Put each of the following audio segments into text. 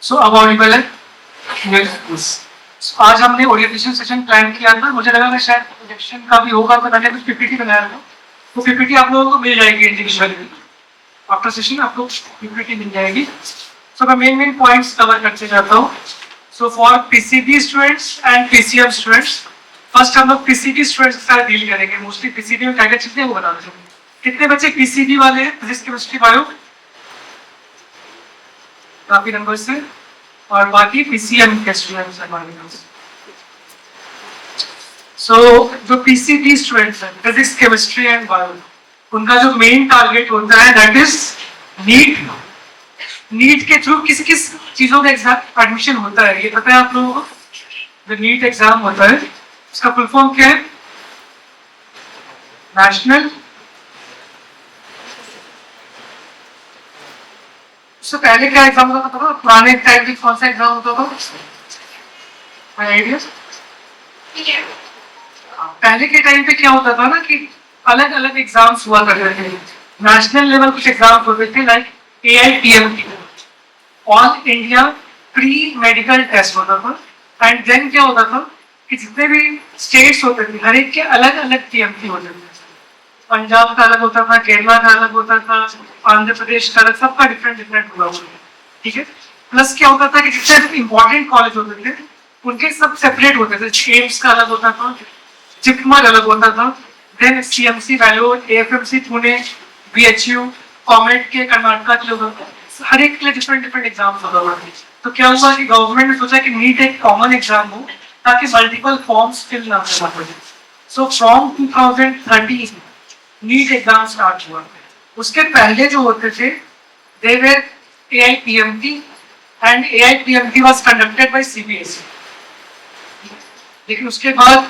सो अब ऑडिबल है। Yes. So, आज हमने ओरिएंटेशन सेशन प्लान किया था, मुझे लगा कि शायद प्रोजेक्शन का भी होगा, तो मैंने कुछ पीपीटी बनाया था। वो पीपीटी आप लोगों को मिल जाएगी इंडिविजुअली आफ्टर सेशन, आपको पीपीटी मिल जाएगी। सो मैं मेन पॉइंट्स कवर करते जाता हूँ। So for PCB students and PCM students, first हम लोग पीसीबी स्टूडेंट्स के साथ डील करेंगे। मोस्टली पीसीबी में क्या क्या चीजें वो बता देते हैं। कितने बच्चे पीसीबी वाले हैं, फिजिक्स केमिस्ट्री बायो? काफी नंबर से। और बाकी पीसीएम के स्टूडेंट्स हैं हमारे पास। सो जो पीसीबी स्टूडेंट्स हैं फिजिक्स केमिस्ट्री एंड बायो, उनका जो मेन टारगेट होता है दैट इज नीट। नीट के थ्रू किस किस चीजों का एग्जाम एडमिशन होता है ये पता है आप लोगों को? जो नीट एग्जाम होता है उसका फुल फॉर्म क्या है? नेशनल, उससे पहले क्या एग्जाम होता था? पुराने टाइम में कौन सा एग्जाम होता था? आइडिया? पहले के टाइम पे क्या होता था ना कि अलग अलग एग्जाम्स हुआ करते थे। नेशनल लेवल कुछ एग्जाम्स होते थे like AIPMT, all India pre medical test होता था। एंड देन क्या होता था कि जितने भी स्टेट्स होते थे हर एक के अलग अलग TMT होते थे। पंजाब का अलग होता था, केरला का अलग होता था, आंध्र प्रदेश का अलग, सबका डिफरेंट डिफरेंट हुआ हुआ है। ठीक है। प्लस क्या होता था कि जितने इंपॉर्टेंट कॉलेज होते थे उनके सब सेपरेट होते थे। एम्स का अलग होता था, जिपमर अलग होता था, then CMC Vellore, AFMC Pune, BHU, कॉमेट के कर्नाटका के लोग, हर एक के लिए डिफरेंट डिफरेंट एग्जाम्स होता था। तो क्या हुआ कि गवर्नमेंट ने सोचा कि नीट एक कॉमन एग्जाम हो ताकि मल्टीपल फॉर्म्स फिल ना करना पड़े। So from 2013 NEET exam start हुआ। उसके पहले जो होते थे दे वर AIPMT एंड AIPMT was conducted by CBSE। लेकिन उसके बाद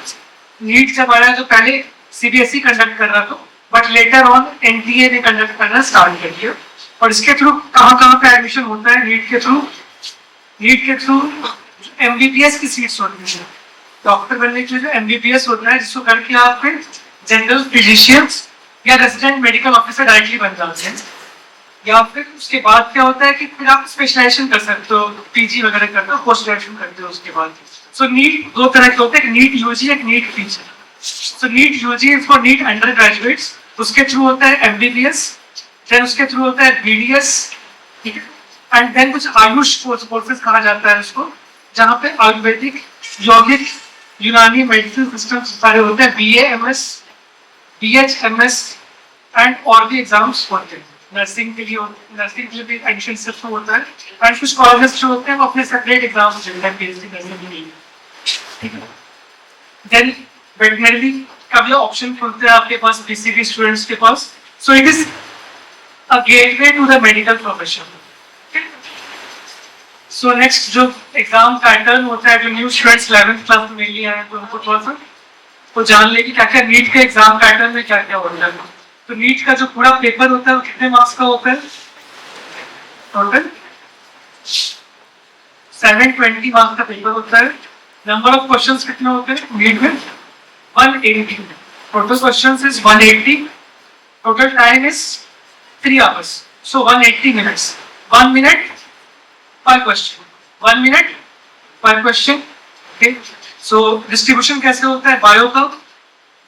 नीट जब आया तो पहले CBSE कंडक्ट कर रहा था, बट लेटर ऑन NTA ने कंडक्ट करना स्टार्ट कर दिया। और इसके थ्रू कहाँ कहाँ पे एडमिशन होता है नीट के थ्रू? नीट के थ्रू MBBS की सीट्स होती है। डॉक्टर बनने के लिए जो MBBS होता है जिसको करके आप फिर जनरल फिजिशियंस या रेजिडेंट मेडिकल ऑफिसर डायरेक्टली बन जाते हैं। या फिर उसके बाद क्या होता है कि फिर आप स्पेशलाइजेशन कर सकते हो, PG वगैरह करते हो, पोस्ट ग्रेजुएशन करते हो उसके बाद। सो नीट दो तरह के होते हैं, एक नीट UG, एक NEET PG। So NEET UG is for NEET under graduates, उसके थ्रू होता है MBBS, देन उसके थ्रू होता है BDS, ठीक है। एंड देन कुछ आयुष कोर्सेज कहा जाता है उसको, जहाँ पे आयुर्वेदिक, यौगिक, यूनानी मेडिसिन सिस्टम सारे होते हैं। BAMS, BHMS एंड और भी एग्जाम्स होते हैं। नर्सिंग के लिए भी एडमिशन सिस्टम होता है। एंड कुछ कॉलेजेस जो होते हैं वो अपने सेपरेट एग्जाम्स देते हैं PhD करने के लिए, ठीक है। देन वेटनरी का भी ऑप्शन खुलते हैं आपके पास PCB स्टूडेंट्स के पास। So it is a gateway to the medical profession. So next जो एग्जाम पैटर्न होता है, जो न्यू स्टूडेंट्स 11th क्लास में मेनली आए तो उनको थोड़ा सा वो जान ले कि क्या क्या नीट के एग्जाम पैटर्न में क्या क्या होता है। तो नीट का जो पूरा पेपर होता है वो कितने मार्क्स का होता है? टोटल 720 मार्क्स का पेपर होता है। नंबर ऑफ क्वेश्चंस कितने होते हैं नीट में? 180। Total questions is 180। Total time is 3 hours, so 180 minutes। 1 minute per question, 1 minute per question। okay, so distribution कैसे होता है बायो का?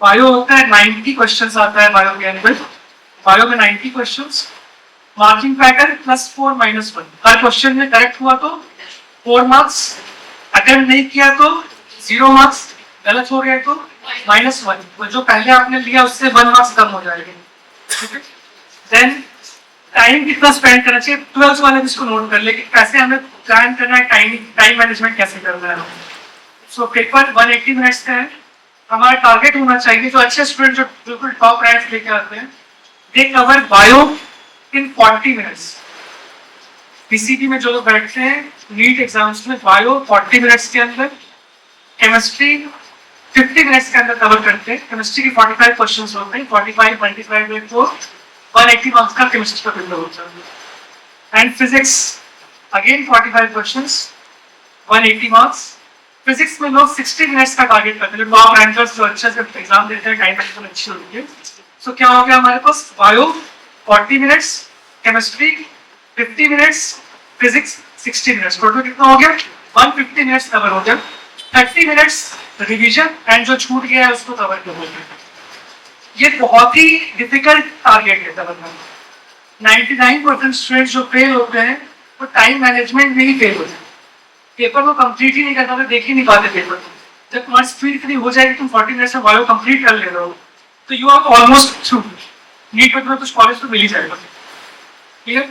बायो होता है 90 क्वेश्चंस आता है बायो के अंदर। बायो में 90 क्वेश्चंस, मार्किंग पैटर्न +4 -1। हर क्वेश्चन में करेक्ट हुआ तो 4 मार्क्स, अटेम्प्ट नहीं किया तो 0 मार्क्स, गलत हो गया तो -1। तो जो पहले आपने लिया उससे 1 मार्क्स कम हो जाएगा, ठीक है। देन टाइम कितना स्पेंड करना चाहिए? 12th वाले इसको नोट कर ले कि कैसे हमें प्लान करना है, टाइम मैनेजमेंट कैसे करना है। सो पेपर 180 मिनट्स का है। हमारा टारगेट होना चाहिए जो अच्छे स्टूडेंट जो बिल्कुल टॉप रैंक लेके आते हैं, दे कवर बायो इन 40 मिनट्स। PCB में जो लोग बैठते हैं नीट एग्जाम्स में बायो 40 मिनट्स के अंदर, केमिस्ट्री 50 मिनट्स के अंदर कवर करते हैं। केमिस्ट्री की 45 क्वेश्चंस होते हैं, 45 मल्टीप्लाइड बाय 4, 180 मार्क्स का केमिस्ट्री का पेपर होता है। And physics again 45 questions, 180 marks. Physics में लोग 60 मिनट्स का टारगेट करते हैं। टॉप रैंकर्स जो अच्छे से एग्जाम देते हैं, टाइम मैनेजमेंट अच्छी होती है। सो क्या हो गया हमारे पास? Bio 40 minutes, chemistry 50 minutes, physics 60 minutes, total कितना हो गया 150 मिनट्स कवर हो गया, 30 मिनट्स रिवीजन एंड जो छूट गया है उसको कवर कर हो गया। ये बहुत ही डिफिकल्ट टारगेट है कवर करना। 99% स्टूडेंट्स जो फेल होते हैं वो टाइम मैनेजमेंट में ही फेल होते हैं, पेपर को कंप्लीट ही नहीं करना, तो देख ही नहीं पाते पेपर को। जब तुम्हारी स्पीड इतनी हो जाएगी तुम 40 मिनट्स में बायो कंप्लीट कर ले रहे हो तो you are almost through, NEET में तुम्हें कुछ कॉलेज तो मिल ही जाएगा। क्लियर?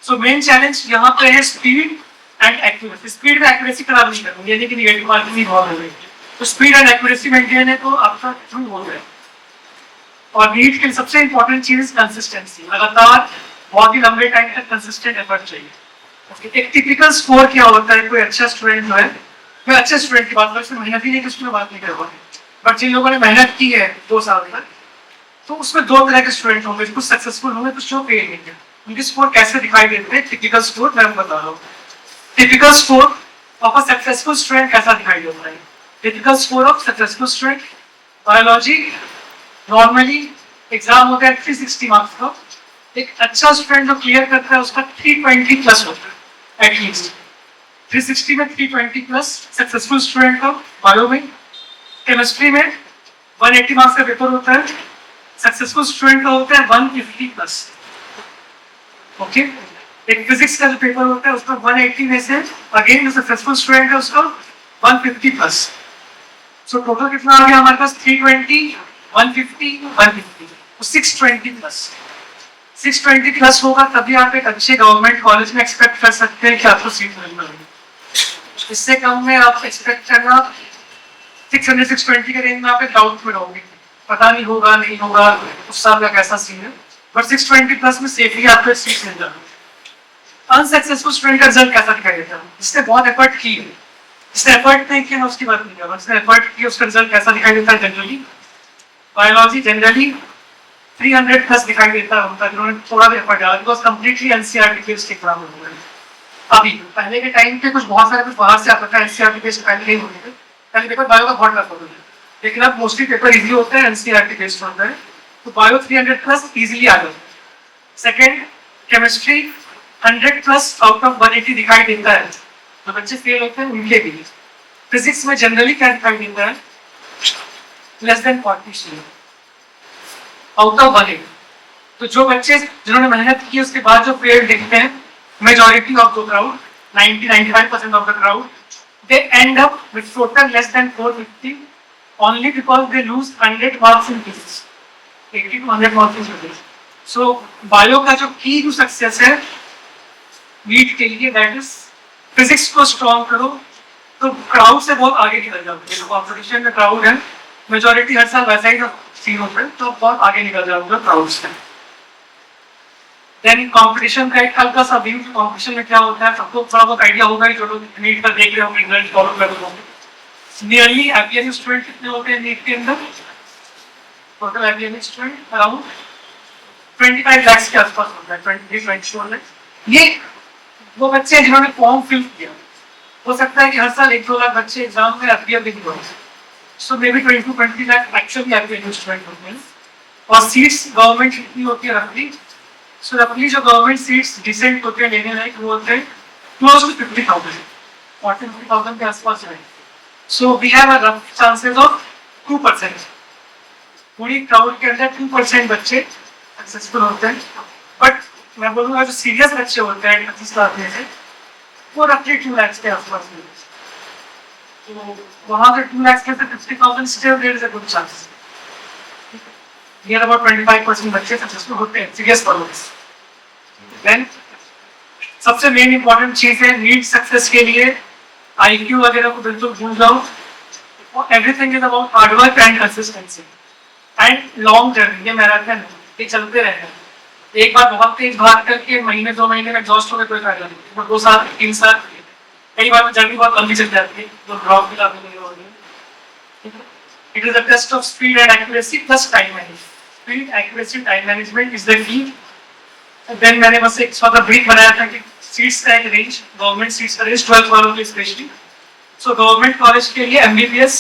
सो मेन चैलेंज यहाँ पे है स्पीड एंड एक्यूरेसी। स्पीड में एक्यूरेसी खराब नहीं करना, यानी कि निगेटिव मार्किंग नहीं बहुत हो गई, तो स्पीड एंड एक्यूरेसी मेंटेन है तो आपका थ्रू हो गया। और नीट के लिए सबसे इंपॉर्टेंट चीज कंसिस्टेंसी, लगातार बहुत ही लंबे टाइम तक कंसिस्टेंट एफर्ट चाहिए। एक टिपिकल स्कोर क्या होता है, कोई अच्छा स्टूडेंट जो है, मैं अच्छे स्टूडेंट की बात करूँ, मेहनत ही नहीं किसी में बात नहीं कर पाते, बट जिन लोगों ने मेहनत की है 2 साल तक, तो उसमें 2 तरह के स्टूडेंट होंगे, कुछ सक्सेसफुल होंगे, कुछ जो फेल होंगे। उनके स्कोर कैसे दिखाई देते हैं, टिपिकल स्कोर मैं बता रहा हूँ। Typical score of a successful student कैसा दिखाई देता है? Typical score of successful student, biology normally exam होता है 360 मार्क्स का, एक अच्छा स्टूडेंट जो क्लियर करता है उसका 320 प्लस होता है एटलीस्ट, 360 में 320 प्लस सक्सेसफुल स्टूडेंट का। बायो में, केमिस्ट्री में 180 मार्क्स का पेपर होता है, सक्सेसफुल स्टूडेंट का होता है 150 प्लस। ओके, एक फिजिक्स का जो पेपर होता है उसका 180 में से अगेन जो सक्सेसफुल स्टूडेंट है उसका 150 प्लस। सो टोटल कितना आ गया हमारे पास? 320, 150, 150, तो 620 प्लस। 620 प्लस होगा तभी आप एक अच्छे गवर्नमेंट कॉलेज में एक्सपेक्ट कर सकते हैं कि आपको सीट मिलना है। इससे कम में आप एक्सपेक्ट करना 600, 620 के रेंज में आप एक डाउट में रहोगे, पता नहीं होगा नहीं होगा उस साल का कैसा सीन है, बट 620 प्लस में सेफली आपको सीट मिल जाएगा। अनसक्सेसफुल स्टूडेंट का रिजल्ट कैसा दिखाई देता है? जिसने बहुत एफर्ट की है, जिसने एफर्ट नहीं किया उसकी बात नहीं कर रहा, जिसने एफर्ट किया उसका रिजल्ट कैसा दिखाई देता है? जनरली बायोलॉजी जनरली 300 प्लस दिखाई देता है उनका, जिन्होंने थोड़ा भी एफर्ट डाला, because completely NCERT based exam हो रहा है। अभी पहले के टाइम पे कुछ बहुत सारे कुछ बाहर से आता था, एनसीईआरटी बेस्ड पहले नहीं होते थे, पहले पेपर बायो का बहुत टफ होता था, लेकिन अब मोस्टली पेपर इजी होता है, एनसीईआरटी बेस्ड होता है, तो बायो 300 प्लस इजीली आ जाता है। Second, chemistry 100 plus out of 180 दिखाई देता है, तो बच्चे फेल होते हैं उनके भी। फिजिक्स में जनरली क्या दिखाई देता है? Less than 40 out of 180। तो जो बच्चे जिन्होंने मेहनत की उसके बाद जो फेल दिखते हैं, majority of the crowd, 90-95% of the crowd, they end up with total less than 450 only because they lose 100 marks in physics, 80 to 100 marks in physics. So bio का जो key to success है NEET के लिए, that is physics को strong करो तो crowd से बहुत आगे निकल जाओगे। competition में crowd है, majority हर साल वैसा ही सीन होता है, तो बहुत आगे निकल जाओगे crowd से। देन कंपटीशन का एक हल्का सा व्यू, कंपटीशन में क्या होता है सबको थोड़ा बहुत आइडिया होगा ही, जो लोग नीट का देख रहे होंगे, रिजल्ट फॉलो कर रहे होंगे। नियरली एपीएमसी स्टूडेंट कितने होते हैं नीट के अंदर? Total APMC student around 25 lakh के आसपास होता है, 23-24 लाख। ये वो बच्चे हैं जिन्होंने फॉर्म फिल किया, हो सकता है कि हर साल 1-2 लाख बच्चे एग्जाम में एपीएम लिख रहे हैं, so maybe 20-20 lakh actually APMC student होते हैं। और सीट्स गवर्नमेंट कितनी होती है रफली? So roughly जो गवर्नमेंट सीट्स डिसेंट होते हैं लेने लायक वो होते हैं क्लोज टू 50,000, 40,000 के आसपास है। So we have a rough chances of 2%, पूरी क्राउड के अंदर 2% बच्चे सक्सेसफुल होते हैं, बट मैं बोलूँगा जो सीरियस बच्चे होते हैं 25 लाख में से वो रफली 2 लाख के आसपास है, तो वहाँ से 2 लाख के अंदर 50,000 still there is a good chance. Near about 25% बच्चे सक्सेसफुल होते हैं सीरियस परफॉर्मेंस। देन सबसे मेन इंपॉर्टेंट चीज है नीट सक्सेस के लिए आईक्यू वगैरह को बिल्कुल भूल जाओ, everything is about hard work and consistency and long journey. ये मैराथन है, ये चलते रहेगा, एक बार बहुत तेज भाग करके महीने 2 महीने में एग्जॉस्ट होकर कोई फायदा नहीं, 2 साल 3 साल, कई बार जर्नी बहुत लंबी चल जाती है तो ड्रॉप भी काफी नहीं होगी। It is a test of speed and accuracy plus time management. Speed, accuracy, time management is the key. Then मैंने बस एक छोटा ब्रीफ बनाया था कि सीट्स का एक रेंज, गवर्नमेंट सीट्स का रेंज 12th वालों के स्पेशली। सो गवर्नमेंट कॉलेज के लिए एमबीबीएस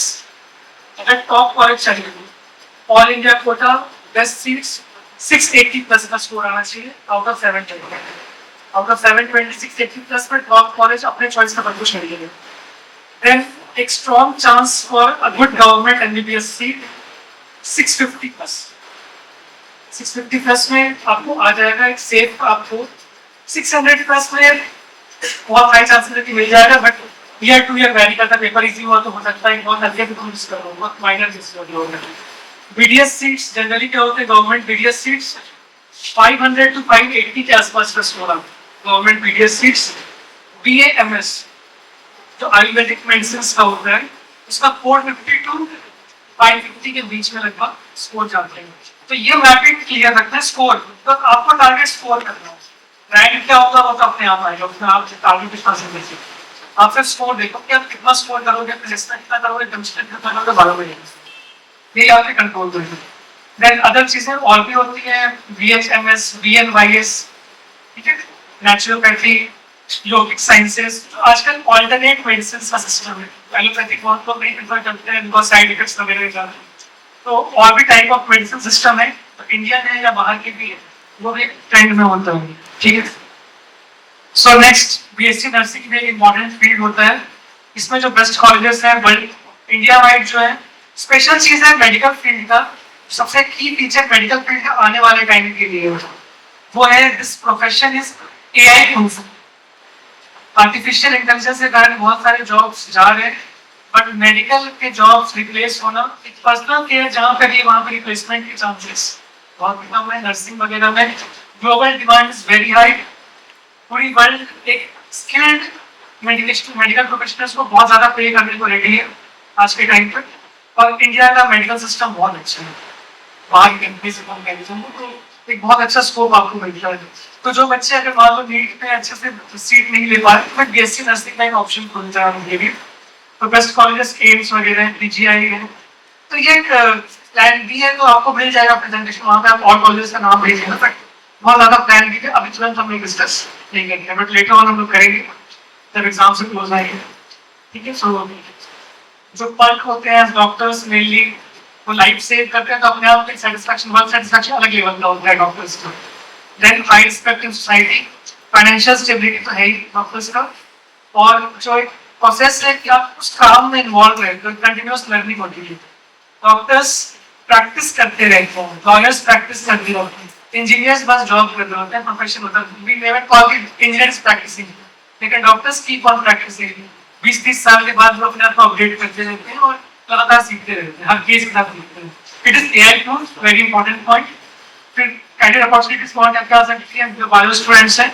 अगर टॉप कॉलेज चाहिए, all India quota best seats 680 plus का स्कोर आना चाहिए आउट ऑफ 720। आउट ऑफ 726 80+ में टॉप कॉलेज अपने चॉइस का कुछ नहीं है। देन एक strong chance for a good government MBBS seat 650+। 650+ में आपको आ जाएगा एक सेफ, आपको 600+ में बहुत हाई चांसेस है कि मिल जाएगा, but year to year vary करता है। पेपर इजी हुआ तो हो सकता है बहुत हल्के भी मिस करो, बहुत माइनर मिस होगा। बीडीएस सीट्स जनरली क्या होते हैं, गवर्नमेंट बीडीएस सीट्स 500 to 580 के आसपास का स्कोर आता है गवर्नमेंट बीडीएस सीट्स। बीएएमएस जो आयुर्वेदिक मेडिसिन का होता है उसका 450 to 550 के बीच में लगभग स्कोर जाते हैं। तो ये मैपिंग क्लियर रखना है स्कोर, तो आपको टारगेट स्कोर करना है। रैंक क्या होगा वो तो अपने आप आएगा, उसमें आप टारगेट कितना से देखिए, आप फिर स्कोर देखो कि आप कितना स्कोर करोगे, जितना कितना करोगे, कमिश्नर कितना करोगे, 12 महीने ये आपके कंट्रोल करेंगे। देन अदर चीजें और भी होती है, बीएचएमएस, बीएनवाईएस, ठीक है, नेचुरोपैथी, योगिक साइंसेस, तो आजकल ऑल्टरनेट मेडिसिन का सिस्टम है। एलोपैथिक बहुत लोग नहीं प्रेफर करते हैं, बिकॉज साइड इफेक्ट्स वगैरह ज्यादा हैं। तो और भी टाइप ऑफ मेडिसिन सिस्टम है, तो इंडियन है या बाहर के भी है, वो भी ट्रेंड में होता है, ठीक है। सो नेक्स्ट बीएससी नर्सिंग में इम्पोर्टेंट फील्ड होता है, इसमें जो बेस्ट कॉलेजेस हैं वर्ल्ड इंडिया वाइड जो है, स्पेशल चीज है मेडिकल फील्ड का। सबसे की फीचर मेडिकल फील्ड का आने वाले टाइम के लिए वो है this profession is AI. Artificial intelligence के कारण बहुत सारे जॉब्स जा रहे हैं, बट मेडिकल के जॉब्स रिप्लेस होना, एक पर्सनल केयर जहाँ पर है वहाँ पर रिप्लेसमेंट के चांसेस बहुत कम है। नर्सिंग वगैरह में global demand is very high, पूरी वर्ल्ड एक स्किल्ड मेडिकल प्रोफेशनल्स को बहुत ज्यादा पे करने को रेडी है आज के टाइम पर। और इंडिया का मेडिकल सिस्टम बहुत अच्छा है, बाहर कंट्री से कंपैरिजन में तो एक बहुत अच्छा स्कोप आपको मिलता है। तो जो बच्चे अगर मान लो नीट में अच्छे से सीट नहीं ले पाए, तो बीएससी नर्सिंग का एक ऑप्शन खुल जाए उनके लिए। तो बेस्ट कॉलेजेस एम्स वगैरह है, पीजीआई है, तो ये प्लान बी है, तो आपको मिल जाएगा प्रेजेंटेशन, वहाँ पे आप और कॉलेजेस का नाम भेजिए ना। बट बहुत ज्यादा प्लान बी है, अभी तुरंत हम लोग डिस्कस नहीं करेंगे, बट लेटर ऑन हम लोग करेंगे जब एग्जाम से क्लोज आएंगे, ठीक है। सो जो पर्क होते हैं डॉक्टर्स मेनली वो लाइफ सेव करते हैं, तो अपने आप में सेटिस्फैक्शन, वर्क सेटिस्फैक्शन अलग लेवल का होता है डॉक्टर्स का। Then high respect in society, financial stability तो है ही डॉक्टर्स का, और जो एक प्रोसेस है कि आप उस काम में इन्वॉल्व रहे, तो कंटिन्यूअस लर्निंग होती है। डॉक्टर्स प्रैक्टिस करते रहते हैं, लॉयर्स प्रैक्टिस करते रहते हैं, इंजीनियर्स बस जॉब कर रहे होते हैं, प्रोफेशन होता है। We never call it engineers practising, लेकिन डॉक्टर्स कीप ऑन प्रैक्टिसिंग। 20-30 साल के बाद वो अपने आप को अपडेट करते रहते हैं और लगातार सीखते रहते हैं, हर केस के साथ सीखते हैं। It is AI tools, very important point. फिर कैरियर अपॉर्चुनिटीज कौन क्या आ सकती है, जो बायो स्टूडेंट्स हैं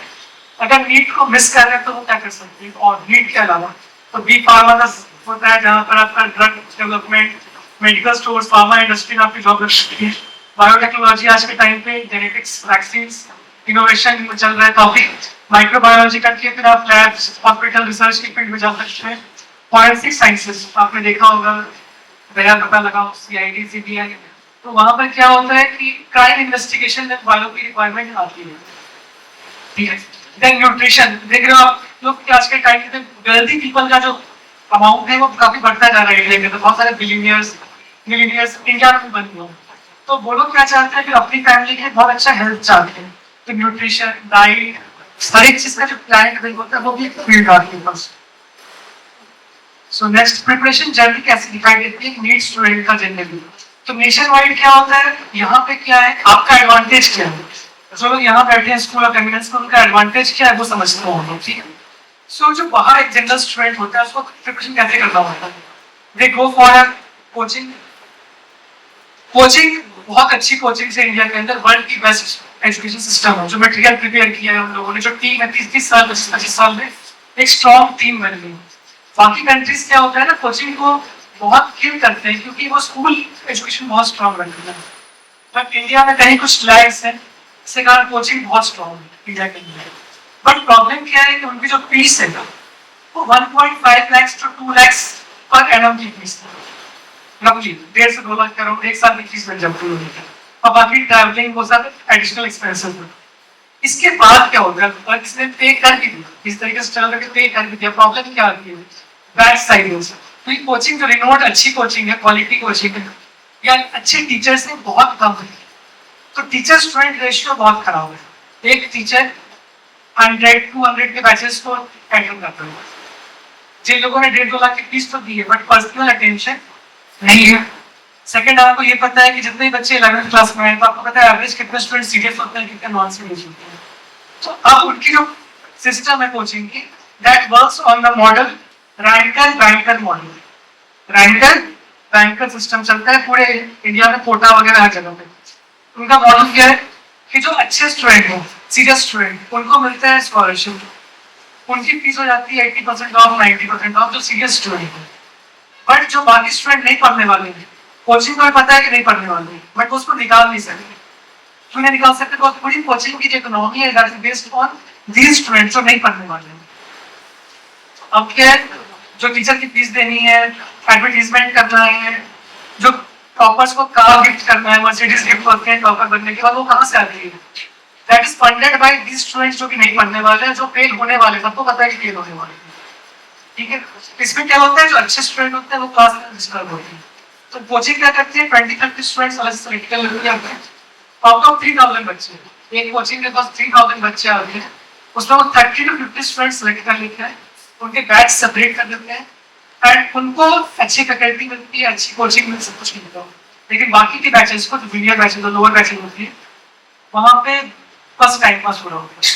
अगर नीट को मिस कर रहे हैं तो वो क्या कर सकते हैं, और नीट के अलावा तो बी फार्मा का होता है जहाँ पर आपका drug development, medical store, pharma industry में आपकी जॉब लग सकती है। बायोटेक्नोलॉजी आज के टाइम पे जेनेटिक्स, वैक्सीन इनोवेशन चल रहा है काफी। माइक्रोबायोलॉजी करके फिर आप लैब्स, हॉस्पिटल रिसर्च की फील्ड में जा सकते हैं। फॉरेंसिक साइंसेस आपने देखा होगा, नया पता लगाओ सीआईडी सीबीआई, तो वहां पर क्या होता है कि क्राइम इन्वेस्टिगेशन में बायो की रिक्वायरमेंट आती है, ठीक है। देन न्यूट्रिशन देख रहे हो आप लोग कि आज के टाइम में वेल्दी पीपल का जो अमाउंट है वो काफी बढ़ता जा रहा है इंडिया में, तो बहुत सारे बिलियनियर्स मिलियनियर्स इंडिया में बन गए। तो वो लोग क्या चाहते हैं कि अपनी फैमिली के बहुत अच्छा हेल्थ चाहते हैं, तो न्यूट्रिशन, डाइट, हर एक चीज का जो प्लान होता है वो भी एक फील्ड आती है बस। सो नेक्स्ट प्रिपरेशन जर्नी कैसे डिफाइन करती है नीड स्टूडेंट का जनरली, तो नेशन वाइड क्या होता है, यहाँ पे क्या है, आपका एडवांटेज क्या है। जो लोग यहाँ बैठे हैं स्कूल ऑफ एमिनेंस में, उनका एडवांटेज क्या है वो समझते हो, ठीक है। सो जो बाहर एक जनरल स्टूडेंट होता है उसको प्रिपरेशन कैसे करना होता है, दे गो फॉर कोचिंग। कोचिंग बहुत अच्छी कोचिंग से इंडिया के अंदर वर्ल्ड की बेस्ट एजुकेशन सिस्टम है, जो मटेरियल प्रिपेयर किया है हम लोगों ने, जो टीम है 30-30 साल 25-25 साल में एक स्ट्रॉन्ग टीम बन गई। बाकी कंट्रीज क्या होता है ना, कोचिंग को बहुत किल करते हैं क्योंकि वो स्कूल एजुकेशन बहुत स्ट्रॉन्ग बनती है, बट इंडिया में कहीं कुछ लैग्स है, इसके कारण कोचिंग बहुत स्ट्रॉन्ग है इंडिया के अंदर। बट प्रॉब्लम क्या है कि उनकी जो फीस है वो 1.5 lakh to 2 lakh per annum की फीस है, रफली 1.5 से 2 लाख करोड़ एक साल की फीस बन जाती है, और बाकी ट्रैवलिंग वो सब एडिशनल एक्सपेंसेस है। इसके बाद क्या होगा, और इसने पे कर भी दिया, इस तरीके से चल रहा पे कर भी दिया, प्रॉब्लम क्या आती है बैक साइड से। तो ये कोचिंग जो रिनोट अच्छी कोचिंग है, क्वालिटी कोचिंग है या अच्छे टीचर्स है बहुत कम है, तो टीचर स्टूडेंट रेशियो बहुत खराब है। एक टीचर 100-200 के बैचेस को हैंडल करता हूँ। जिन लोगों ने 1.5-2 लाख की फीस तो दी है बट पर्सनल अटेंशन नहीं है। सेकंड, आपको ये पता है कि जितने बच्चे 11th क्लास में हैं तो आपको पता है एवरेज कितने स्टूडेंट सीरियस होते हैं, कितने नॉन सीरियस होते हैं। तो अब उनकी जो सिस्टम है कोचिंग की, that works on the model ranker banker model. Ranker banker system चलता है पूरे इंडिया में, कोटा वगैरह हर जगह पे। उनका मॉडल क्या है कि जो अच्छे स्टूडेंट हैं, सीरियस स्टूडेंट, उनको मिलता है स्कॉलरशिप। उनकी फीस हो जाती है 80% ऑफ, 90% ऑफ, जो सीरियस स्टूडेंट है। बट जो बाकी स्टूडेंट नहीं पढ़ने वाले हैं, कोचिंग को भी पता है कि नहीं पढ़ने वाले हैं, बट उसको निकाल नहीं सकते। क्यों नहीं निकाल सकते? तो पूरी कोचिंग की जो इकोनॉमी है that is based on these students जो नहीं पढ़ने वाले हैं। अब क्या है, जो टीचर की फीस देनी है, एडवर्टीजमेंट करना है, जो टॉपर्स को कार गिफ्ट करना है, मर्सिडीज गिफ्ट करते हैं टॉपर बनने के बाद, वो कहाँ से आती है? That is funded by these students जो कि नहीं पढ़ने वाले हैं, जो फेल होने वाले, सबको पता है कि फेल होने वाले हैं। ठीक है, इसमें क्या होता है, जो अच्छे स्टूडेंट होते हैं वो क्लास में डिस्टर्ब होते हैं। तो कोचिंग क्या करती है, 20-30 स्टूडेंट्स अलग से क्रिटिकल लेवल के आते हैं। आउट ऑफ 3000 बच्चे, एक कोचिंग के पास 3000 बच्चे आते हैं, उसमें वो 30-50 स्टूडेंट्स सेलेक्ट कर लेते हैं, उनके बैच सेपरेट कर देते हैं एंड उनको अच्छी फैकल्टी मिलती है, अच्छी कोचिंग मिल, सब कुछ मिलता है। लेकिन बाकी के बैचेस को, जो जूनियर बैचेस और लोअर बैचेस होती है, वहाँ पे बस टाइम पास हो रहा होता है।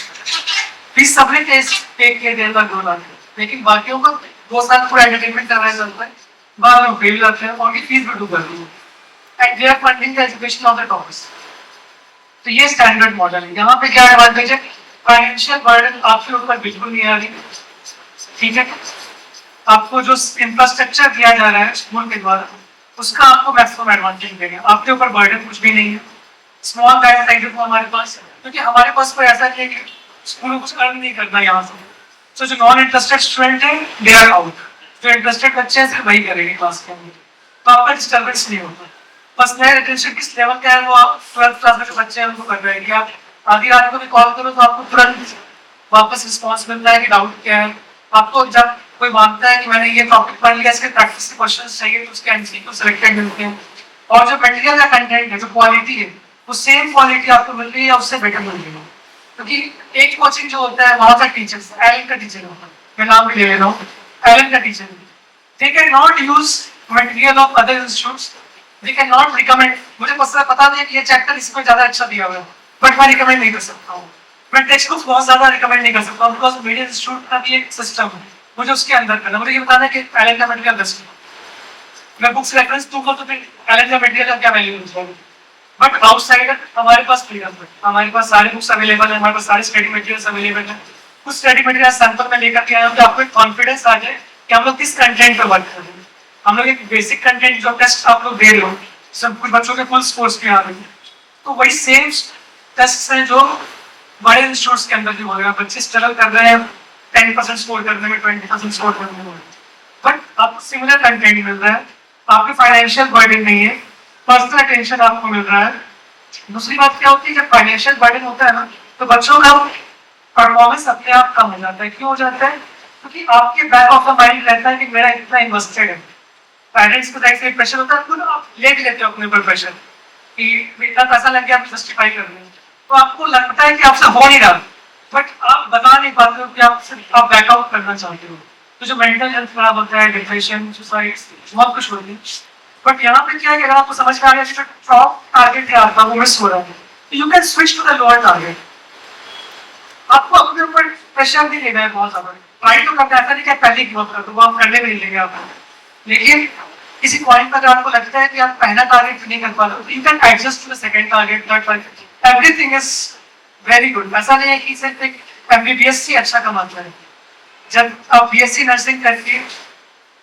फीस सबने पे किया 1.5 लाख 2 लाख, लेकिन बाकियों को 2 साल पूरा एंटरटेनमेंट करवाया जाता है, बाद में फेल जाते हैं, उनकी फीस भी डूब जाती है and they are funding the education of the toppers. तो ये स्टैंडर्ड मॉडल है। यहाँ पे क्या एडवांटेज है, फाइनेंशियल बर्डन आपके ऊपर बिल्कुल नहीं आ रही। ठीक है, आपको जो इंफ्रास्ट्रक्चर दिया जा रहा है स्कूल के द्वारा, उसका आपको मैक्सिमम एडवांटेज देंगे, आपके ऊपर बर्डन कुछ भी नहीं है। स्मॉल बैच साइज हमारे पास, क्योंकि हमारे पास कोई ऐसा नहीं है कि स्कूल को कुछ अर्न नहीं करना यहाँ से। तो जो नॉन इंटरेस्टेड स्टूडेंट है दे आर आउट, जो इंटरेस्टेड बच्चे हैं सिर्फ वही करेंगे क्लास के अंदर, तो आपका डिस्टर्बेंस नहीं होता। बस मेरा अटेंशन किस लेवल का है वो आप 12th क्लास में जो बच्चे हैं उनको कर रहे हैं कि आप आधी रात को भी कॉल करो तो आपको तुरंत वापस रिस्पॉन्स मिलता है कि डाउट क्या है। आपको जब कोई मांगता है कि मैंने ये टॉपिक पढ़ लिया, इसके प्रैक्टिस के क्वेश्चंस चाहिए, तो उसके एमसीक्यू सिलेक्टेड मिलते हैं। और जो मटेरियल का कंटेंट है, जो क्वालिटी है, वो सेम क्वालिटी आपको मिल रही है, उससे बेटर मिल रही है। क्योंकि एक कोचिंग जो होता है वहाँ का टीचर, एलन का टीचर होता है, मैं नाम भी ले रहा हूँ, एलन का teacher, they can not use material of other institutes, they can not recommend. मुझे पता नहीं है कि ये चैप्टर इसमें ज्यादा अच्छा दिया हुआ है, बट मैं रिकमेंड नहीं कर सकता हूँ। मैं टेक्स्ट बुक्स बहुत ज्यादा रिकमेंड नहीं कर सकता हूँ, बिकॉज मीडिया इंस्टीट्यूट का भी एक सिस्टम है, मुझे उसके अंदर करना, मुझे ये बताना है कि एलन का मटेरियल बेस्ट है। मैं बुक्स रेफरेंस दूंगा तो फिर एलन का मटेरियल का क्या वैल्यू है? बट आउटसाइडर हमारे पास फ्रीडम है, हमारे पास सारे बुक्स अवेलेबल है, हमारे पास सारे स्टडी मटेरियल्स अवेलेबल है। कुछ स्टडी मटेरियल सैंपल में लेकर के आया हूं, तो आपको एक कॉन्फिडेंस आ जाए कि हम लोग किस कंटेंट पे वर्क कर रहे हैं। हम लोग एक बेसिक कंटेंट जो टेस्ट आप लोग दे रहे हो, सब कुछ बच्चों के फुल स्कोर्स पे आ रहे हैं, तो वही सेम टेस्ट हैं जो बड़े इंस्टीट्यूट्स के अंदर भी हो रहे हैं। बच्चे स्ट्रगल कर रहे हैं 10% स्कोर करने में, 20% स्कोर करने में, बट आपको सिमिलर कंटेंट मिल रहा है, आपके फाइनेंशियल बर्डन नहीं है, पर्सनल अटेंशन आपको मिल रहा है। दूसरी बात क्या होती है, जब फाइनेंशियल बर्डन होता है ना, तो बच्चों का परफॉर्मेंस अपने आप कम हो जाता है। क्यों हो जाता है? क्योंकि आपके बैक ऑफ द माइंड रहता है कि मेरा इतना इन्वेस्टेड है। पेरेंट्स को साइड से प्रेशर होता है, खुद आप ले लेते हो अपने ऊपर प्रेशर कि इतना पैसा लग गया, आप जस्टिफाई कर रहे हैं, तो आपको लगता है कि आपसे हो नहीं रहा, बट आप बता नहीं पाते हो कि आप बैकआउट करना चाहते हो। तो जो मेंटल हेल्थ खराब होता है, डिप्रेशन, सुसाइड, बहुत कुछ होती है। बट यहाँ पे क्या है कि अगर आपको समझ में आ गया कि जो टॉप टारगेट है आपका वो मिस हो रहा है, तो you can switch to the lower target. आपको अपने ऊपर प्रेशर नहीं लेना है बहुत ज्यादा, ट्राई तो करना, ऐसा नहीं कि पहले गिव अप कर दो, वो आप करने नहीं लेंगे आपको। लेकिन किसी पॉइंट पर आपको लगता है कि आप पहला टारगेट नहीं कर पा रहे हो, you can adjust to the second target, third target, everything is very good. ऐसा नहीं है कि सिर्फ एक एमबीबीएस ही अच्छा कमाता है। जब आप बीएससी नर्सिंग करके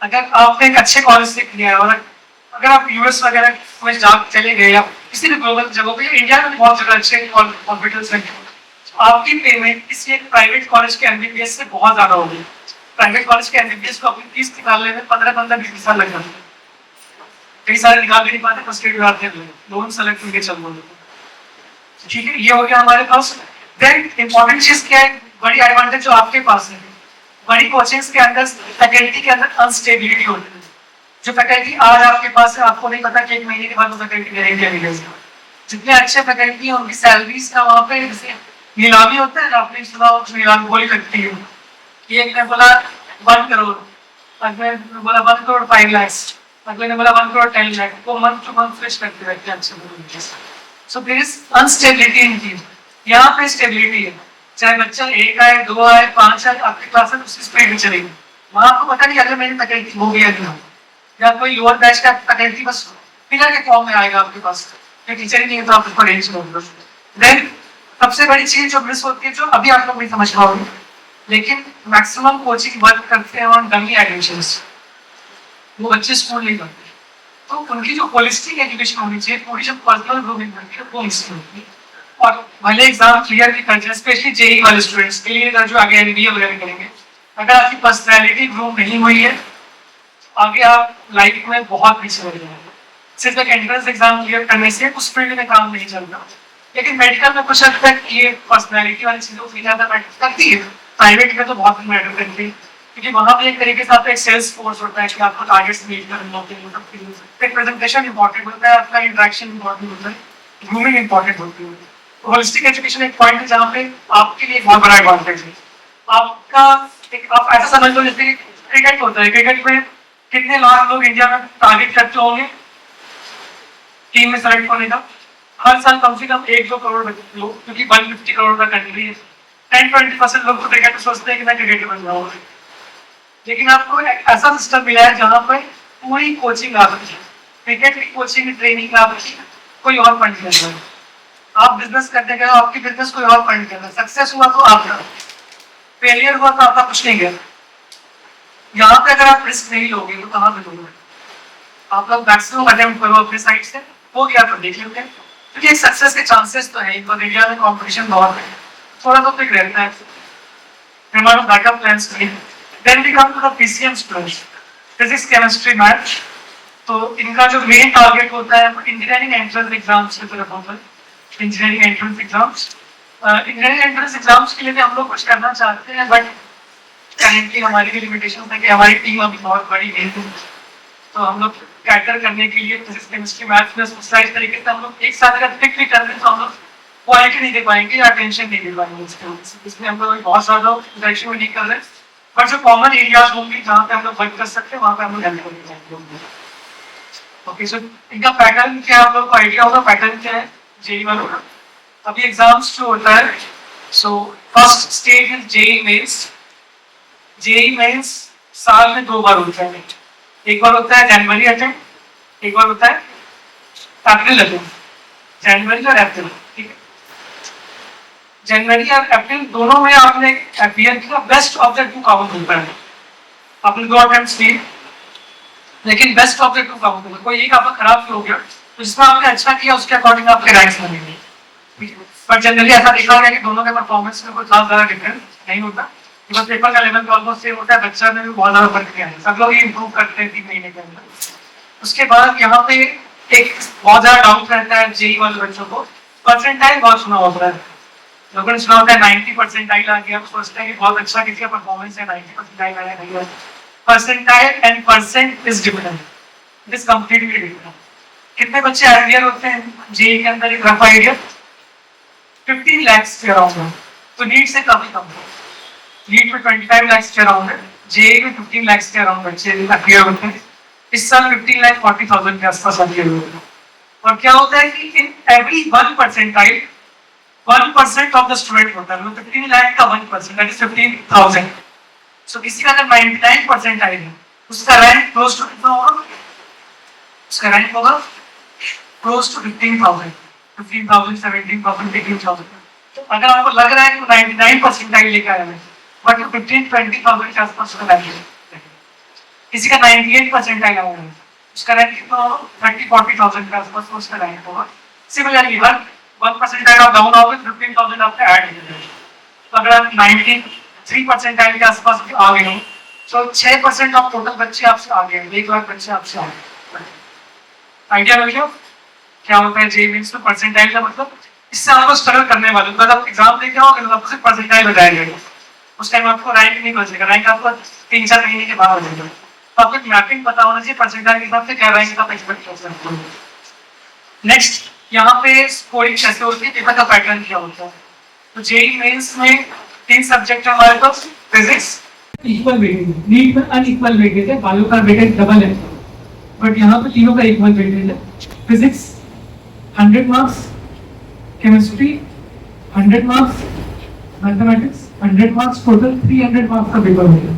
अगर आपने एक अच्छे कॉलेज से किया है, और अगर आप यूएस वगैरह में जा चले गए या किसी भी ग्लोबल जगह पे, इंडिया में बहुत जगह अच्छे हॉस्पिटल्स हैं, आपकी पेमेंट किसी एक प्राइवेट कॉलेज के एमबीबीएस से बहुत ज्यादा होगी। प्राइवेट कॉलेज के एमबीबीएस को अपनी फीस निकालने में 15-20 साल लग जाते हैं, कई सारे निकाल नहीं पाते, फर्स्टेड आते हैं, लोन सेलेक्ट करके चल रहे हैं। ठीक है, ये हो गया हमारे पास। देन इंपॉर्टेंट चीज क्या है, बड़ी एडवांटेज जो आपके पास है, बड़ी कोचिंग्स के अंदर फैकल्टी के अंदर अनस्टेबिलिटी होती है। जो फैकल्टी आज आपके पास है, आपको नहीं पता कि एक महीने के बाद वो फैकल्टी रहेगी या नहीं रहेगी। जितने अच्छे फैकल्टी हैं उनकी सैलरीज का वहाँ पे नीलामी होता है ना, आपने सुना हो नीलामी बोली लगती है कि एक ने बोला 1 करोड़, अगले ने बोला 1 करोड़ 5 लाख, अगले ने बोला 1 करोड़ 10 लाख, वो मंथ टू मंथ स्विच करते रहते हैं अच्छे। So there is unstability in team. यहाँ पे स्टेबिलिटी है, चाहे बच्चा 1 आए 2 आए 5 आए, आपकी क्लास में उसी स्पीड में चलेगी। वहाँ आपको पता नहीं अगर मेरी फैकल्टी हो गया नहीं, या कोई लोअर बैच का फैकल्टी बस पिलर के फॉर्म में आएगा आपके पास, टीचर ही नहीं है तो आप उसको अरेंज करोगे। देन सबसे बड़ी चीज जो मिस होती है, जो अभी आप लोग नहीं समझ पाओगे, लेकिन मैक्सिमम कोचिंग वर्क करते हैं ऑन डमी एडमिशंस। वो बच्चे स्कूल नहीं करते, तो उनकी जो होलिस्टिक एजुकेशन होनी चाहिए, थोड़ी जो पर्सनल ग्रोमिंग होती है वो मिस होती है। और भले एग्जाम क्लियर भी कर जाए, स्पेशली जेई वाले स्टूडेंट्स के लिए जो आगे एमबीए वगैरह करेंगे, अगर आपकी पर्सनैलिटी ग्रो नहीं हुई है, आगे आप लाइफ में बहुत पीछे रह जाएंगे। सिर्फ एक एंट्रेंस एग्जाम क्लियर करने से उस फील्ड में काम नहीं चलता। लेकिन मेडिकल में कुछ हद तक ये पर्सनैलिटी वाली चीज़ों की ज़्यादा मैटर करती है, प्राइवेट में तो बहुत मैटर करती है, क्योंकि वहाँ पे एक तरीके से आपका एक सेल्स फोर्स होता है कि आपको टारगेट्स मीट करने होते हैं, एक प्रेजेंटेशन इंपॉर्टेंट होता है, आपका इंटरेक्शन इंपॉर्टेंट होता है, ग्रूमिंग इंपॉर्टेंट होती है। होलिस्टिक एजुकेशन एक पॉइंट है जहाँ पे आपके लिए बहुत बड़ा एडवांटेज है। आपका एक आप ऐसा समझ लो जैसे क्रिकेट होता है, क्रिकेट में कितने लाख लोग इंडिया में टारगेट करते होंगे टीम में सेलेक्ट होने का, हर साल कम से कम 1-2 करोड़ लोग, क्योंकि 150 करोड़ का कंट्री है, 10-20% लोग तो क्रिकेट में सोचते हैं कि मैं क्रिकेटर बन जाऊंगा। लेकिन आपको एक ऐसा सिस्टम मिला है जहाँ पर पूरी कोचिंग आप रखी, क्रिकेट की कोचिंग ट्रेनिंग आप रखी, कोई और फंड कर रहा है। आप बिजनेस करने गए, आपकी बिजनेस कोई और फंड कर रहा है, सक्सेस हुआ तो आपका, फेलियर हुआ तो आपका कुछ नहीं गया। यहाँ पे अगर आप रिस्क नहीं लोगे तो कहाँ पे लोगे? आप लोग मैक्सिमम अटेम्प्ट करो अपने साइड से, वो क्या कर देख लेते हैं, क्योंकि सक्सेस के चांसेस तो है, इंडिया में कंपटीशन बहुत है, थोड़ा तो फिक्र रहता है, हमारा बैकअप प्लान्स नहीं। Then we come to the PCM students, physics chemistry math, तो इनका जो मेन टारगेट होता है इंजीनियरिंग एंट्रेंस एग्जाम्स की तरफ होता है। Engineering entrance exams, engineering entrance exams के लिए भी हम लोग कुछ करना चाहते हैं, बट करेंटली हमारी भी लिमिटेशन है कि हमारी टीम अभी बहुत बड़ी है, तो हम लोग कैटर करने के लिए फिजिक्स केमिस्ट्री मैथ्स में स्पेशलाइज तरीके से हम लोग एक साथ अगर पिक भी कर रहे हैं तो हम लोग क्वालिटी नहीं दे पाएंगे या अटेंशन नहीं दे पाएंगे इसमें हम लोग बहुत ज़्यादा डायरेक्शन में नहीं कर रहे, बट जो कॉमन एरियाज होंगे जहाँ पे हम लोग वर्क कर सकते हैं वहाँ पे हम लोग हेल्प करेंगे। ओके, सो इनका पैटर्न क्या आप लोग को आइडिया होगा, पैटर्न क्या है जेई वालों का? अभी एग्जाम्स जो होता है, so first stage is JEE Mains. JEE Mains साल में 2 बार होता है, एक बार होता है जनवरी अटेम्प्ट, एक बार होता है अप्रैल अटेम्प्ट, जनवरी और अप्रैल, ठीक है। जनवरी और अप्रैल दोनों में आपने अपीयर किया, बेस्ट ऑफ द 2 काउंट होता है, आपने 2 अटेम्प्ट्स दिए, लेकिन बेस्ट ऑफ द 2 काउंट होगा, कोई एक आपका खराब भी हो गया तो जिसमें आपने अच्छा किया उसके अकॉर्डिंग आपके रैंक्स बनेंगे। पर जनरली ऐसा देखा गया कि दोनों के परफॉर्मेंस में कोई खास ज़्यादा डिफरेंस नहीं होता, बस पेपर का लेवल ऑलमोस्ट सेम होता है, बच्चा में भी बहुत ज़्यादा फर्क नहीं है, सब लोग ही इम्प्रूव करते हैं 3 महीने के अंदर। उसके बाद यहाँ पे एक बहुत ज़्यादा डाउट रहता है जेई वाले बच्चों को, परसेंटाइल बहुत सुना होता है, लोगों ने सुना होता है 90 परसेंटाइल आ गया, सोचते हैं कि बहुत अच्छा किसी का परफॉर्मेंस है, 90 परसेंटाइल आया नहीं है। Percentile and percent is different, it is completely different. कितने बच्चे आइडियल होते हैं जेई के अंदर, एक रफ आइडिया 15 lakhs के अराउंड है, तो नीट से काफी कम है, नीट में 25 lakhs के अराउंड है, जेई में 15 lakhs के अराउंड बच्चे अपीयर होते हैं। इस साल 15,40,000 के आसपास अपीयर होते हैं। और क्या होता है कि in every 1%, 1% of the student होता है, 15 लाख का 1%, दैट इज 15,000। सो किसी का अगर 99% आएगा उसका रैंक क्लोज टू कितना होगा? उसका रैंक होगा क्लोज टू 15,000, 15,000, 17,000, 18,000। तो अगर आपको लग रहा है कि 99% आगे लेकर आया है, बट 15-20,000 के आसपास उसका रैंक है। किसी का 98% आएगा है, उसका रैंक कितना होगा? 30-40,000 के आसपास उसका रैंक होगा। सिमिलरली हर 1% आप डाउन आओगे 15,000 आपका ऐड हो जाएगा। तो अगर आप 93% के आसपास आ गए हो तो 6% ऑफ टोटल बच्चे आपसे आ गए, 1 लाख बच्चे आपसे आ गए। आइडिया मिल गया क्या होता है जेईई मेंस में परसेंटाइल का मतलब? इससे आपको स्ट्रगल करने वाले हो, आप एग्जाम देके आओगे तो आपको सिर्फ परसेंटाइल हो जाएगा, उस टाइम आपको रैंक नहीं बचेगा, रैंक आपको 3-4 महीने के बाद हो जाएगा। तो आपको एक मैपिंग पता होना चाहिए परसेंटाइल के हिसाब से क्या रैंक आप एक्सपेक्ट कर सकते हो। नेक्स्ट यहाँ पे स्कोरिंग कैसे होती है, पेपर का पैटर्न क्या होता है? तो जेई मेंस में 3 सब्जेक्ट है हमारे पास, फिजिक्स इक्वल वेटेज है, नीट में अनइक्वल वेटेज है, बायो का वेटेज डबल है, बट यहाँ पे तीनों का इक्वल वेटेज है। Physics 100 marks, chemistry 100 marks, mathematics 100 marks, total 300 marks का पेपर होगा।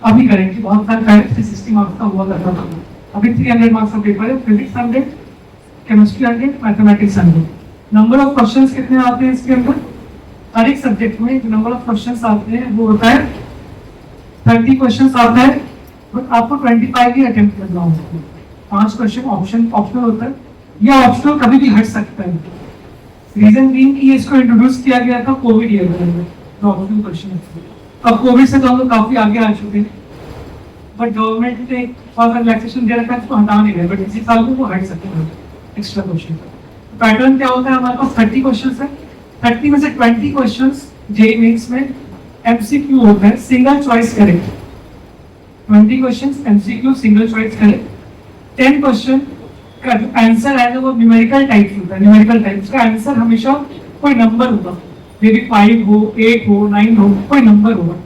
अभी करेंगे, बहुत सारे पहले 360 मार्क्स का हुआ करता था, अभी 300 मार्क्स का पेपर है। Physics 100, chemistry 100, mathematics 100। Number of questions कितने आते हैं इसके अंदर? हर एक सब्जेक्ट में जो नंबर ऑफ क्वेश्चंस आते हैं वो होता है 30 क्वेश्चंस आता है, बट आपको 25 ही अटेम्प्ट करना होता है। 5 क्वेश्चन ऑप्शनल होता है, या ऑप्शनल कभी भी हट सकता है। रीजन बीइंग कि इसको इंट्रोड्यूस किया गया था कोविड ईयर में, तो ऑप्शनल क्वेश्चन। अब कोविड से तो हम लोग काफी आगे आ चुके हैं, बट गवर्नमेंट ने थोड़ा रिलैक्सेशन दे रखा है, तो हटा नहीं रहे, बट इसी साल को वो हट सकते हैं एक्स्ट्रा क्वेश्चन। पैटर्न क्या होता है? हमारे पास 30 क्वेश्चंस है, 30 में से 20 क्वेश्चंस जेईई मेंस में एमसीक्यू होता है, single choice correct. 20 questions MCQ single choice correct. 10 question का आंसर है वो न्यूमेरिकल टाइप होता है, न्यूमेरिकल टाइप का आंसर हमेशा कोई नंबर होगा, मे बी 5 हो, 8 हो, 9 हो, कोई नंबर होगा।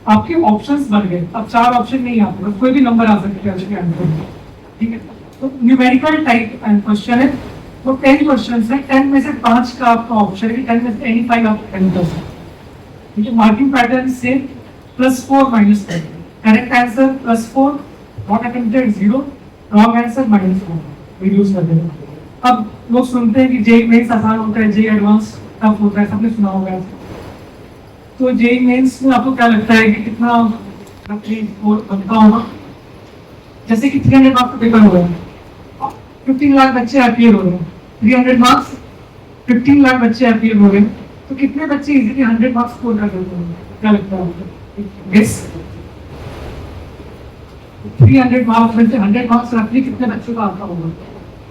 आपके ऑप्शंस बढ़ गए, अब 4 ऑप्शन नहीं आते, कोई भी नंबर आ सकते हैं उसके आंसर में, ठीक है। तो न्यूमेरिकल टाइप क्वेश्चन है, वो 10 क्वेश्चंस है, 10 में से 5 का आपका ऑप्शन है, 10 में से एनी 5 आप अटेम्प्ट कर सकते हैं, ठीक है। मार्किंग पैटर्न से +4 -4, correct answer +4, not attempted 0, wrong answer -4, reduce कर देना। अब लोग सुनते हैं कि जेईई मेंस आसान होता है, जेईई एडवांस टफ होता है, सबने सुना होगा। तो जेईई मेंस में आपको क्या लगता है कि कितना बनता होगा? जैसे कि 300 मार्क्स का पेपर हो रहा है, 15 लाख बच्चे अपीयर हो रहे हैं, 300 मार्क्स 15 लाख बच्चे अपीयर हो रहे हैं, तो कितने बच्चे इजीली 100 मार्क्स स्कोर कर देते हैं? क्या लगता है आपको? गेस। 300 मार्क्स में से 100 मार्क्स रखने कितने बच्चों का आता होगा?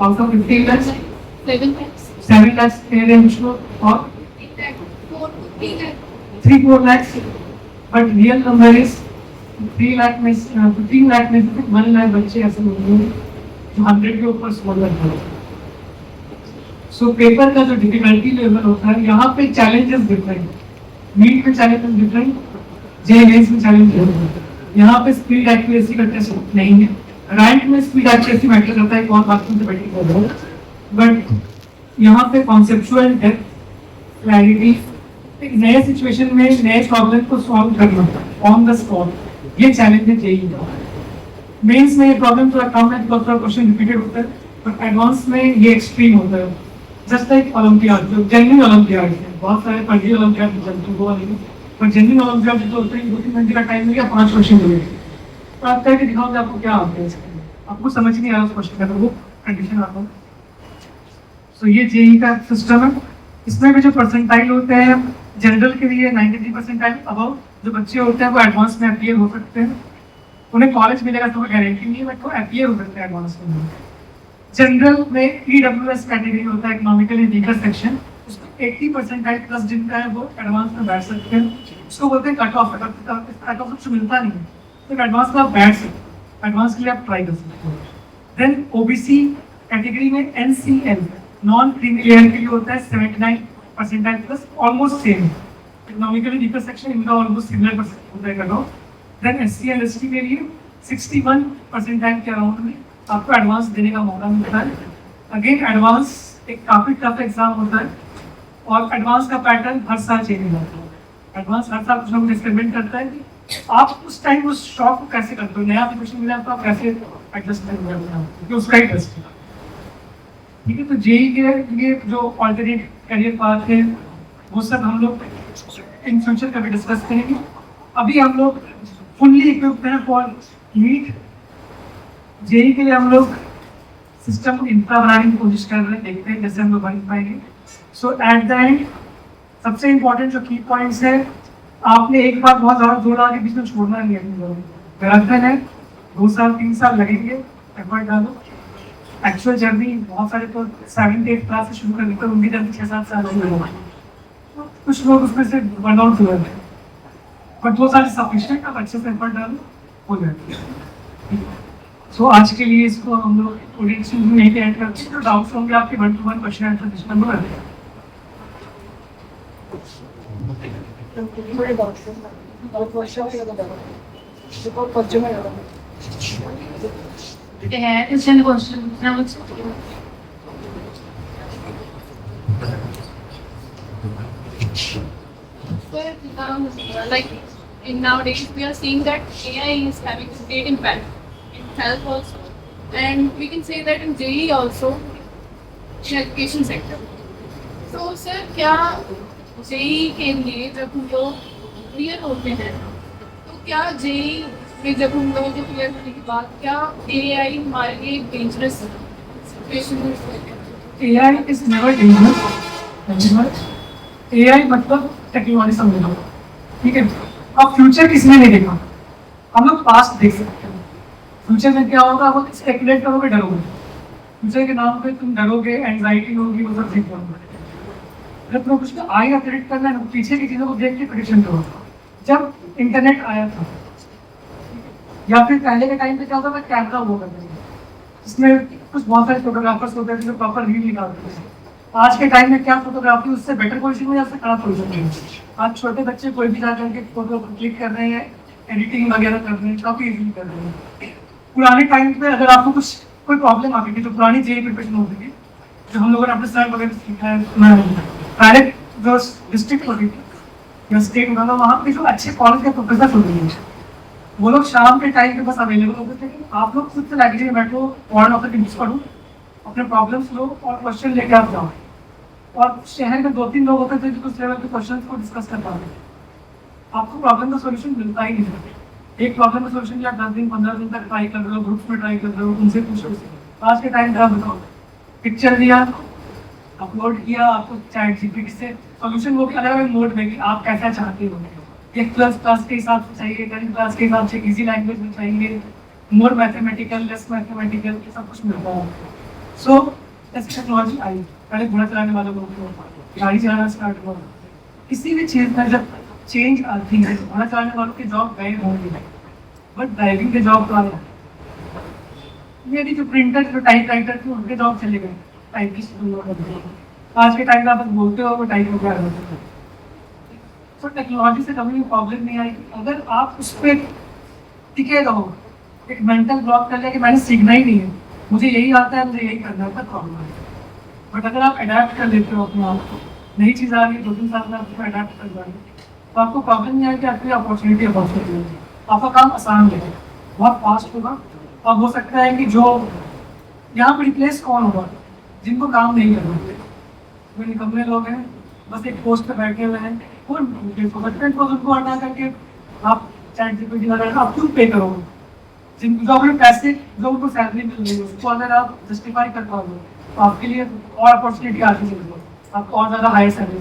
Out of 15 lakh 7 lakh parents और 3-4 lakh, but real number is 3 lakh में 15 लाख में 1 लाख बच्चे ऐसे होंगे जो 100 के ऊपर स्कोर करते हैं। सो पेपर का जो डिफिकल्टी लेवल होता है, यहाँ पे चैलेंजेस डिफरेंट, नीट में चैलेंजेस डिफरेंट, जेईई मेंस में चैलेंज डिफरेंट। यहाँ पे स्पीड एक्यूरेसी का टेस्ट नहीं है, रैंक में स्पीड एक्यूरेसी मैटर करता है, कौन बात से बैटिंग कर रहा है, बट यहाँ पे कॉन्सेप्चुअल डेप्थ, क्लैरिटी, एक नए सिचुएशन में नए प्रॉब्लम को सॉल्व करना ऑन द स्पॉट, ये चैलेंज है जेईई का। मेंस में ये प्रॉब्लम थोड़ा कम है, थोड़ा क्वेश्चन रिपीटेड होता है, बट एडवांस में ये एक्सट्रीम होता है। जस्ट लाइक ओलंपियाड, जो जेन्युइन ओलंपियाड है, बहुत सारे फर्जी ओलंपियाड चलते हुआ नहीं, पर जेन्युइन ओलंपियाड जो होते हैं 2-3 घंटे का टाइम मिल गया, 5 क्वेश्चन मिले, तो आप करके दिखाओगे आपको क्या आता है इसके, आपको समझ नहीं आ रहा उस क्वेश्चन का, तो वो कंडीशन आता है। सो ये जेईई का सिस्टम है। इसमें भी जो परसेंटाइल होते हैं, जनरल के लिए 93 परसेंटाइल अबव जो बच्चे होते हैं वो एडवांस में अपीयर हो सकते हैं, उन्हें कॉलेज मिलेगा तो गारंटी नहीं है, बट वो अपीयर हो सकते हैं एडवांस में। जनरल में ईडब्ल्यूएस कैटेगरी होता है, इकोनॉमिकली वीकर सेक्शन, उसमें 80 परसेंटाइल प्लस जिनका है वो एडवांस में बैठ सकते हैं, उसको बोलते हैं कट ऑफ। कट ऑफ कुछ मिलता नहीं है तो एडवांस में आप बैठ सकते हैं, एडवांस के लिए आप ट्राई कर सकते हो। देन ओबीसी कैटेगरी में एनसीएल नॉन क्रीमी लेयर के लिए होता है 79 percentile plus, almost same. Economically weaker section इनका ऑलमोस्ट सिमिलर परसेंट होता है cut off. Then SC and ST के लिए 61 परसेंटाइल के अराउंड में आपको एडवांस देने का मौका मिलता है। अगेन एडवांस एक काफी टफ एग्जाम होता है, और एडवांस का पैटर्न हर साल चेंज होता है। एडवांस हर साल कुछ ना कुछ एक्सपेरिमेंट करता है कि आप उस टाइम उस शॉक को कैसे करते हो, नया क्वेश्चन मिला तो आप कैसे एडजस्टमेंट करते हो, क्योंकि उसका ही टेस्ट है, ठीक है। तो जेईई के लिए जो ऑल्टरनेट करियर पाथ है वो सब हम लोग इन फ्यूचर कभी डिस्कस करेंगे। अभी हम लोग फुल्ली इक्विप्ड हैं फॉर नीट। जेईई के लिए हम लोग सिस्टम इंफ्रा बनाने की कोशिश कर रहे हैं, देखते हैं कैसे हम लोग बन पाएंगे। सो एट द एंड सबसे इम्पोर्टेंट जो की पॉइंट्स है, आपने एक बार बहुत ज़्यादा जोर लगा के बीच में छोड़ना नहीं है। मैराथन है, 2 साल 3 साल लगेंगे, एफर्ट डालो। एक्चुअल जर्नी बहुत सारे तो 7th 8th क्लास से शुरू करने पर उनकी जर्नी 6-7 साल हो गए, कुछ लोग उसमें से बर्न आउट हुए हैं, बट 2 साल सफिशिएंट, अब अच्छे से एफर्ट डालो, हो जाएगा। सो आज के लिए इसको हम लोग ऑडियंस में नहीं ऐड करते, तो डाउट्स होंगे आपके 1-to-1 क्वेश्चन आंसर सिस्टम में। It's in the constitution. Now it's Well, like in nowadays, we are seeing that AI is having a great impact in health also, and we can say that in JEE also, in education sector. तो sir क्या JEE के लिए जब हम लोग clear होते हैं तो क्या जेई में जब हम लोग क्लियर होने के बाद क्या एआई हमारे लिए dangerous situation AI is never dangerous. AI मतलब टेक्नोलॉजी समझ लो, ठीक है। अब फ्यूचर किसने नहीं देखा, हम लोग पास्ट देख सकते हैं। फ्यूचर में क्या होगा, वो स्पेकुलेट करोगे, डरोगे। फ्यूचर के नाम पे तुम डरोगे, एंजाइटी होगी, वो सब ठीक करोगे। जब तुम्हें कुछ आएगा प्रेडिक्ट करना है, पीछे की चीज़ों को देख के प्रेडिक्शन करो। जब इंटरनेट आया था या फिर पहले के टाइम पे क्या होता था, कैमरा हुआ करते थे, इसमें कुछ बहुत सारे फोटोग्राफर्स होते थे जो प्रॉपर रील निकालते थे। आज के टाइम में क्या फोटोग्राफी उससे बेटर पोजीशन में या उससे खराब पोजीशन में। आज छोटे बच्चे कोई भी जा करके फोटो क्लिक कर रहे हैं, एडिटिंग वगैरह कर रहे हैं, काफ़ी इजीली कर रहे हैं। पुराने टाइम पे अगर आपको कुछ कोई प्रॉब्लम आती थी तो पुरानी जेई प्रिपरेशन होती थी, जो हम लोगों ने अपने सर वगैरह सीखा है, डायरेक्ट जो डिस्ट्रिक्ट होती थी या स्टेट होता था, वहाँ पे जो अच्छे कॉलेज के प्रोफेसर होते थे, वो लोग शाम के टाइम पे बस अवेलेबल होते थे कि आप लोग खुद से लाइब्रेरी में बैठो, फॉरेन ऑफर की बुक्स पढ़ो, अपने प्रॉब्लम्स लो और क्वेश्चन लेके आप जाओ। और शहर में 2-3 लोग होते थे जो उस लेवल के क्वेश्चन को डिस्कस कर पाते थे। आपको प्रॉब्लम का सोल्यूशन मिलता ही नहीं था। एक प्रॉब्लम का सोल्यूशन आप 10 दिन 15 दिन तक ट्राई कर रहे हो, ग्रुप्स में ट्राई कर रहे हो, उनसे पूछ रहे हो। आज के टाइम का बताओ, पिक्चर दिया, अपलोड किया, आपको चैट जीपीटी से सोल्यूशन वो भी अलग अलग मोड में कि आप कैसा चाहते हो। एक क्लास के हिसाब से चाहिए, 10 क्लास के हिसाब से इजी लैंग्वेज में चाहिए, मोर मैथमेटिकल, लेस मैथमेटिकल, सब कुछ मिलता है। सो ऐसी टेक्नोलॉजी आई, पहले घोड़ा चलाने वालों को गाड़ी चलाना स्टार्ट हुआ। किसी भी चीज़ में जब चेंज आती है, घोड़ा चलाने वालों के जॉब गए होंगे, बट ड्राइविंग के जॉब तो आए। मेरी जो प्रिंटर जो टाइप राइटर थे उनके जॉब चले गए, टाइपिस्ट। आज के टाइम में आप बोलते हो वो टाइप हो गया। तो टेक्नोलॉजी से कभी भी प्रॉब्लम नहीं आएगी अगर आप उस पर टिके रहो। एक मेंटल ब्लॉक कर लिया कि मैंने सीखना ही नहीं है, मुझे यही आता है, मुझे यही करना है, प्रॉब्लम है। बट अगर आप अडेप्ट कर लेते हो अपने आप को, नई चीज़ आ रही है, 2-3 साल में आप उसको अडेप्ट कर जाएंगे, तो आपको प्रॉब्लम नहीं आएगी, आपकी अपॉर्चुनिटी होगी, आपका काम आसान रहेगा, बहुत फास्ट होगा। और हो सकता है कि जो यहाँ पर रिप्लेस कौन होगा, जिनको काम नहीं करना, वो निकम्मे लोग हैं, बस एक पोस्ट पे बैठे हुए हैं, उनको हटा करके आप चैट जीपीटी वगैरह आप क्यों पे करोगे? जिनको अपने पैसे, जो उनको सैलरी मिल रही है, उसको अगर आप जस्टिफाई कर पाओगे तो आपके लिए और अपॉर्चुनिटी आती है, आपको और ज़्यादा हायर सैलरी।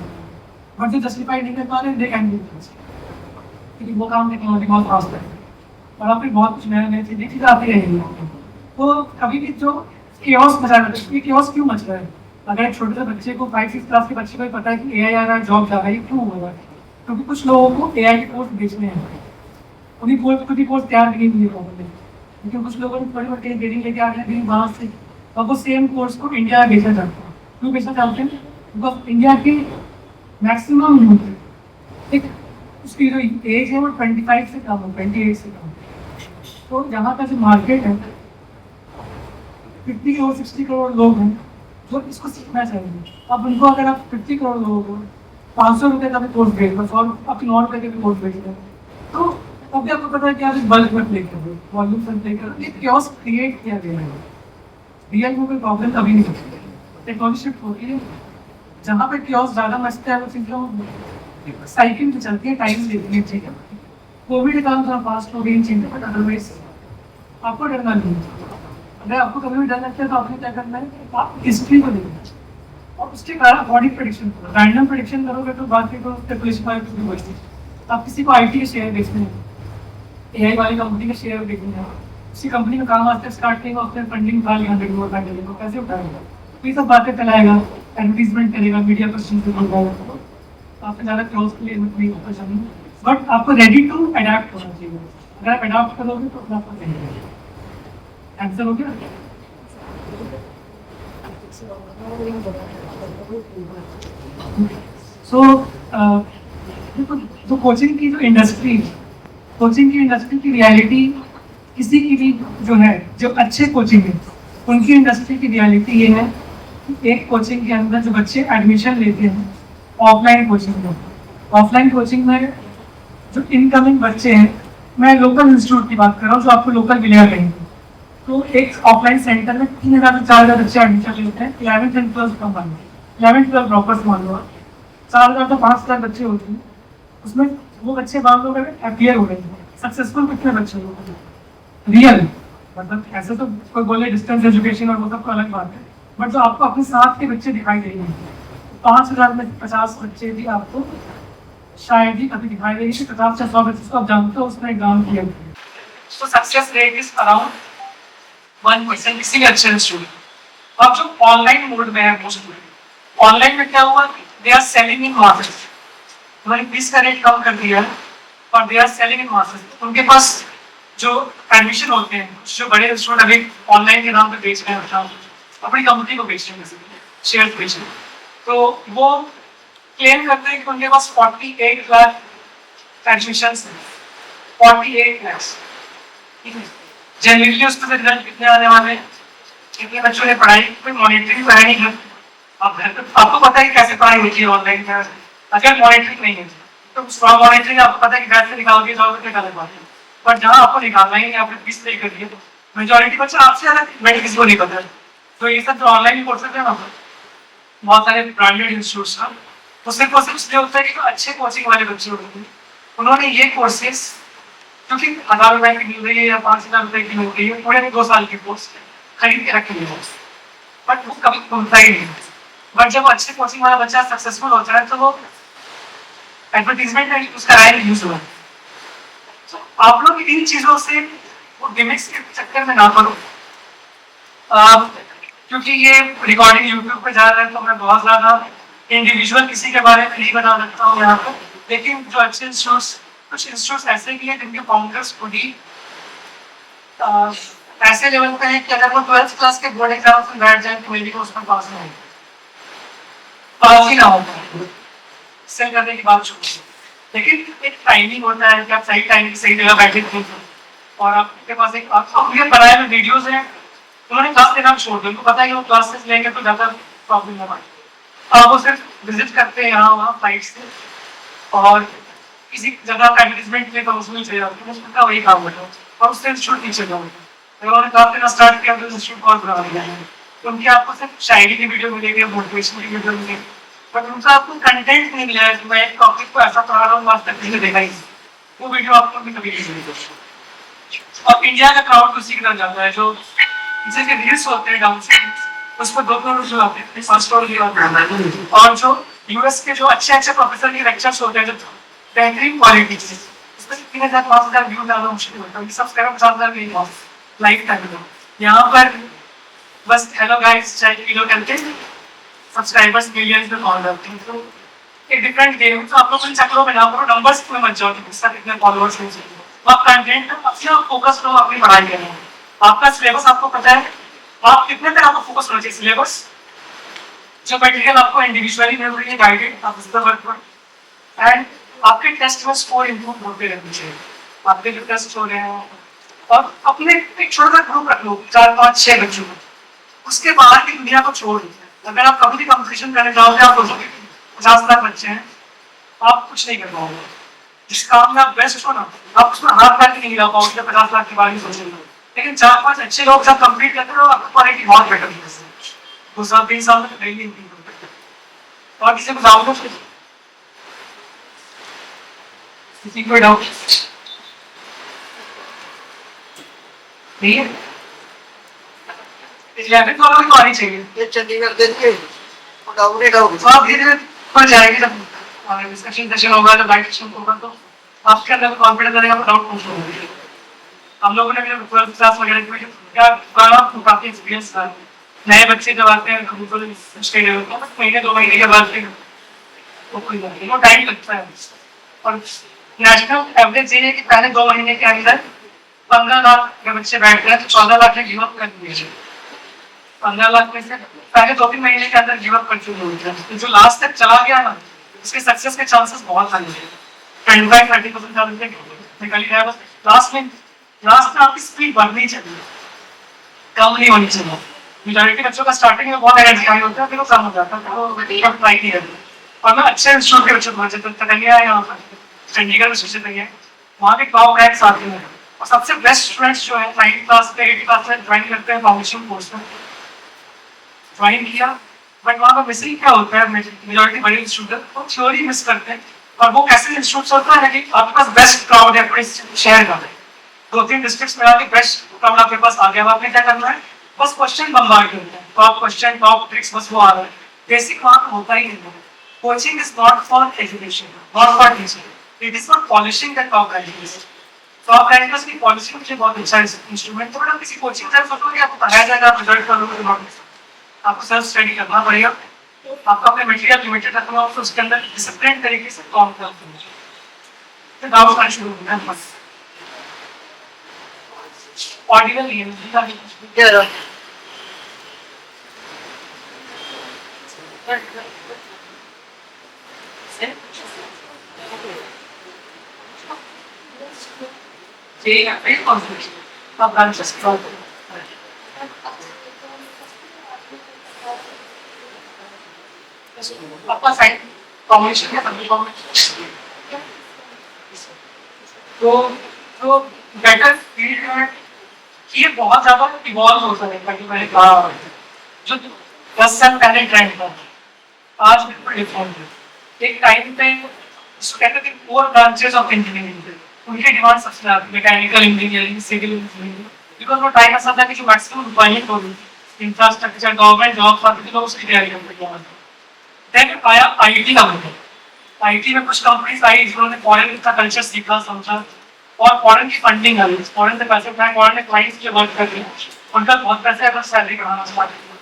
बट जो जस्टिफाई नहीं कर पा रहे, दे कैन बी, क्योंकि वो काम टेक्नोलॉजी बहुत फास्ट है और आप फिर बहुत कुछ नया नई चीज़ें आती रहेंगी। तो कभी भी जो केओस मचा रहा है, ये केओस क्यों मच रहा है? अगर एक छोटे से बच्चे को 5-6 क्लास के बच्चे को ही पता है कि एआई आ रहा है, जॉब जा रहा है, क्यों हो रहा है? क्योंकि कुछ लोगों को एआई के कोर्स बेचने हैं, उन्हीं कोर्स तैयार नहीं हुई है, क्योंकि कुछ लोगों ने बड़ी ट्रेनिंग लेके आ गए वहाँ से, और वो सेम कोर्स को इंडिया में बेचना चाहते हैं। क्यों बेचना चाहते हैं? बिकॉज इंडिया की मैक्सिमम यूथ, एक उसकी जो एज है वो 25 से कम है, 28 से कम। तो यहाँ का जो मार्केट है, 50 करोड़ 60 करोड़ लोग हैं जो इसको सीखना चाहेंगे। अब उनको अगर आप 50 करोड़ लोगों को 500 रुपये का भी कोर्स भेज दो, 100 आपकी 9 रुपये के भी कोर्स भेज दो, तो अभी आपको पता है कि आप इस बल्क में प्ले कर रहे हो, वॉल्यूम से प्ले कर रहे हो, एक क्योस क्रिएट किया गया है। रियल में कोई प्रॉब्लम कभी नहीं होती, टेक्नोलॉजी शिफ्ट होती है। जहाँ पे क्योस ज़्यादा मचता है वो चीज़ें साइकिल में चलती है, टाइम लेती है चीज़ें। कोविड के कारण थोड़ा फास्ट हो गई चीज़ें, बट अदरवाइज आपको डरना नहीं है। अगर आपको कभी भी डर लगता है तो आपने क्या करना है, आप हिस्ट्री को देखना और उसके कारण बॉडी प्रेडिक्शन करो। रैंडम प्रेडिक्शन करोगे तो बाकी को स्पेकुलेशन की बचती है। आप किसी को आईटी के शेयर बेचने हैं, एआई वाली कंपनी के शेयर देखने हैं, उसी कंपनी में काम आते स्टार्ट करेगा, उसने फंडिंग उठा लिया 100 करोड़ का, तो कैसे उठाएगा? तो ये सब बातें फैलाएगा, एडवर्टीजमेंट करेगा, मीडिया पर चीज़ बताएगा, तो आपसे ज़्यादा क्लोज के लिए नहीं होता चाहिए। बट आपको रेडी टू अडेप्ट होना चाहिए। अगर आप अडेप्ट करोगे तो अपना आपको चाहिए। आंसर हो गया? सो तो कोचिंग की जो इंडस्ट्री है, कोचिंग की इंडस्ट्री की रियलिटी किसी की भी जो है, जो अच्छे कोचिंग है उनकी इंडस्ट्री की रियलिटी ये है कि एक कोचिंग के अंदर जो बच्चे एडमिशन लेते हैं ऑफलाइन कोचिंग में, ऑफलाइन कोचिंग में जो इनकमिंग बच्चे हैं, मैं लोकल इंस्टीट्यूट की बात कर रहा हूँ जो आपको लोकल मिलेगा कहीं भी। तो एक ऑफलाइन सेंटर में 3,000 से 4,000 बच्चे एडमिशन लेते हैं 11th एंड 12th का मान लो, 11th 12th ड्रॉपर्स मान लो, 4,000 तो 5,000 बच्चे होते हैं, उसमें वो बच्चे मान लो अपियर हो रहे हैं, सक्सेसफुल कितने बच्चे होते हैं रियल, मतलब ऐसे तो कोई बोले डिस्टेंस एजुकेशन और वो सब तो अलग बात है, बट जो आपको अपने साथ के बच्चे दिखाई देंगे 5,000 में 50 बच्चे भी आपको शायद ही कभी दिखाई देंगे कि 50 से 100 बच्चे आप जानते हो उसमें एग्जाम किया। तो सक्सेस रेट इज अराउंड 1% इसीलिए अच्छे इंस्टीट्यूट। अब जो ऑनलाइन मोड में है मोस्ट स्टूडेंट, ऑनलाइन में क्या हुआ, they are selling in masses, उन्होंने फीस का रेट कम कर दिया है और they are selling in masses. उनके पास जो एडमिशन होते हैं, जो बड़े इंस्टीट्यूट अभी ऑनलाइन के नाम पे बेच रहे हैं, अपनी कंपनी को बेच रहे हैं, शेयर बेच रहे हैं, तो वो क्लेम करते हैं कि उनके पास 48 लाख एडमिशन, 48 लाख, ठीक है। जनरली उसमें से रिजल्ट कितने आने वाले हैं, कितने बच्चों ने पढ़ाई, कोई मॉनिटरिंग तो है नहीं है। आप घर पे आपको पता है कि कैसे पढ़ाई होती है ऑनलाइन में, अगर मॉनिटरिंग नहीं है तो मॉनिटरिंग आपको पता है कि घर से निकाल के जाओगे क्या गलत बात है, बट जहाँ आपको निकालना ही नहीं, आपने फीस पे कर दिया, मेजोरिटी बच्चा आपसे अलग मेडिकल किसी को नहीं पता है। तो ये सब जो ऑनलाइन कोर्सेज है ना, बहुत सारे ब्रांडेड इंस्टीट्यूट्स का, तो सिर्फ और सिर्फ इसलिए होता है कि जो अच्छे कोचिंग वाले बच्चे होते हैं उन्होंने ये कोर्सेज, क्योंकि 1,000 रुपए की मिल रही है या 5,000 रुपए की मिल रही है, पूरे 2 साल की कोर्स खरीद के रखे हैं, बट वो कभी खुलता ही नहीं। बट जब अच्छे कोचिंग वाला बच्चा सक्सेसफुल होता है तो वो एडवर्टीजमेंट में उसका राय यूज हुआ। तो आप लोग इन चीजों से वो गिमिक्स के चक्कर में ना पड़ो, क्योंकि ये रिकॉर्डिंग यूट्यूब पे जा रहा है तो मैं बहुत ज्यादा इंडिविजुअल किसी के बारे में नहीं बता सकता हूँ यहाँ पे, लेकिन जो अच्छे इंस्टीट्यूट्स, कुछ इंस्टीट्यूट्स ऐसे भी हैं जिनके फाउंडर्स खुद ही ऐसे लेवल पे हैं कि अगर वो 12th क्लास के बोर्ड एग्जाम में बैठ जाए तो मेरी को उसमें पास नहीं होगा, पास ही ना होगा, सेल करने की बात छोड़। लेकिन एक टाइमिंग होता है कि आप सही टाइम की सही जगह बैठे थे और आपके पास एक आपके बनाए हुए वीडियोस हैं, उन्होंने क्लास लेना छोड़ दिया, उनको पता है कि वो क्लासेस लेंगे तो ज़्यादा प्रॉब्लम होगा, आप वो सिर्फ विजिट करते हैं यहाँ वहाँ फ्लाइट से और किसी जगह का एडवर्टीजमेंट में तो उसमें चले जाते हैं, उनका वही काम होता है और उससे इंस्टीट्यूट नीचे जाओगे। उन्होंने क्लास लेना स्टार्ट किया तो इंस्टीट्यूट और बना दिया है, उनके आपको सिर्फ शायरी की वीडियो मिलेगी, मोटिवेशन की वीडियो मिलेगी, बट उनका आपको कंटेंट नहीं मिला है कि मैं एक टॉपिक को ऐसा पढ़ा रहा हूँ आज तक किसी ने देखा ही नहीं, वो वीडियो आपको कभी नहीं मिलेगी। और इंडिया का क्राउड उसी की तरफ जाता है, जो जैसे रील्स होते हैं डांस उस पर 2 करोड़ जो आते हैं, 5 करोड़ जो आते हैं, और जो यूएस के जो अच्छे अच्छे प्रोफेसर के लेक्चर्स होते हैं जो बेहतरीन क्वालिटी के, उसमें 3,000 5,000 व्यू डालना मुश्किल होता है, सब्सक्राइबर 50,000 नहीं हुआ लाइफ टाइम में। यहाँ पर बस हेलो गाइस चाय किलो करके सब्सक्राइबर्स मिलियंस में पहुंच जाते हैं, तो एक डिफरेंट गेम। तो आप लोग इन चक्रों में ना करो, नंबर्स में मत जाओ कि किसका कितने फॉलोअर्स हैं, आप कंटेंट अपना फोकस करो, अपनी पढ़ाई करो, आपका सिलेबस आपको पता है, आप कितने तक आपको फोकस होना चाहिए सिलेबस, जो मटेरियल आपको इंडिविजुअली मिल रही है गाइडेड, आप उस पर वर्क करो, एंड आपके टेस्ट में स्कोर इंप्रूव होते रहने चाहिए, आपके जो टेस्ट हो रहे हैं, और अपने एक छोटा सा ग्रुप रख लो 4 5 6 बच्चों को, उसके बाहर की दुनिया को छोड़ दो। अगर आप कभी भी कंपटीशन करने जाओगे, आप सोचोगे 50 लाख बच्चे हैं, आप कुछ नहीं कर पाओगे, जिस काम में आप बेस्ट हो ना, आप उसमें हाथ पैर नहीं हिला पाओगे 50 लाख के बारे में सोचेंगे, लेकिन 4 5 अच्छे लोग जब कंप्लीट करते हैं आपकी क्वालिटी बहुत बेटर होती है, 2 साल 3 साल में डेली इंप्रूव होता है। और किसी को डाउट हो, किसी को डाउट नहीं है, 11 वालों को आनी चाहिए, ये चंडीगढ़ देंगे और डाउनलोड होगा, आप धीरे धीरे बढ़ जाएगी, जब डिस्कशन सेशन होगा, जब लाइव सेशन होगा तो आपके अंदर कॉन्फिडेंस आएगा, तो डाउट पूछ लोगे। हम लोगों ने भी 12th क्लास वगैरह की क्या काफी एक्सपीरियंस था, नए बच्चे जब आते हैं बिल्कुल स्टेज लेवल पर, महीने 2 महीने के बाद वो टाइम लगता है, और नेशनल एवरेज ये है कि पहले 2 महीने के अंदर 15 लाख के बच्चे बैठ गए तो 14 लाख ने गिव अप कर दिए, 15 लाख में से पहले 2-3 महीने के अंदर गिव अप कर चुके होते हैं, तो जो लास्ट तक चला गया ना उसके सक्सेस के चांसेस बहुत हाई है। 25-30% निकल गया बस। लास्ट में आपकी स्पीड बढ़नी चाहिए, कम नहीं होनी चाहिए। मेजॉरिटी बच्चों का स्टार्टिंग में बहुत एनर्जी होता है, फिर वो कम हो जाता है, फिर वो ट्राई नहीं करते। और मैं अच्छे इंस्टीट्यूट के बच्चों को तो तकलिया है यहाँ पर, चंडीगढ़ में सोचे तक है, वहाँ के टॉप रैंक्स आते हैं। और सबसे बेस्ट स्टूडेंट्स जो है 9th क्लास पे 8th क्लास में ज्वाइन करते हैं फाउंडेशन कोर्स में, ज्वाइन किया, बट वहाँ पर मिसिंग क्या होता है, मेजॉरिटी बड़े इंस्टीट्यूट वो थ्योरी मिस करते हैं। और वो कैसे इंस्टीट्यूट होता है कि आपके पास बेस्ट क्राउड है अपने शहर का, 2-3 डिस्ट्रिक्ट्स में आके बेस्ट क्राउड आपके पास आ गया, आपने क्या करना है, बस क्वेश्चन बम्बार्ड करते हैं, टॉप क्वेश्चन टॉप ट्रिक्स बस वो आ रहा है, बेसिक वहाँ पर होता ही नहीं है। Coaching is not for education, not for teaching, it is for polishing the top rankers. Top rankers की पॉलिशिंग मुझे बहुत अच्छा इंस्ट्रूमेंट, तो बेटा किसी कोचिंग से सोचो कि आपको पढ़ाया जाएगा, आप रिजल्ट करोगे, आपको सेल्फ स्टडी करना पड़ेगा, आपका अपने मटेरियल लिमिटेड रखना होगा, उसके अंदर डिसिप्लिन तरीके से काम करना है, डाउट करना शुरू होना है बस। ऑर्डिनल ये है ठीक है, फिर कौन सा आप गाना जस्ट ड्रॉ करो। आपका साइड कॉम्बिनेशन है, सभी कॉम्बिनेशन तो बेटर फील्ड है, ये बहुत ज्यादा इवॉल्व होता है। कहीं मैंने कहा जो 10 साल पहले ट्रेंड था, आज बिल्कुल डिफरेंट है। एक टाइम पे इसको कहते थे फोर ब्रांचेस ऑफ इंजीनियरिंग थे, उनकी डिमांड सबसे ज्यादा mechanical engineering, civil engineering, because वो टाइम ऐसा था कि जो मैक्सिमम रिक्वायरमेंट हो रही थी, इंफ्रास्ट्रक्चर गवर्नमेंट जॉब आती थी, लोग उसकी तैयारी करते थे। देन आया आईटी का मतलब, आईटी में कुछ कंपनीज आई जिन्होंने फॉरेन का कल्चर सीखा समझा, और फॉरेन की फंडिंग आई, फॉरेन से पैसे उठाए, फॉरेन में क्लाइंट्स के वर्क कर रहे, उनका बहुत पैसे अगर सैलरी बढ़ाना स्टार्ट किया।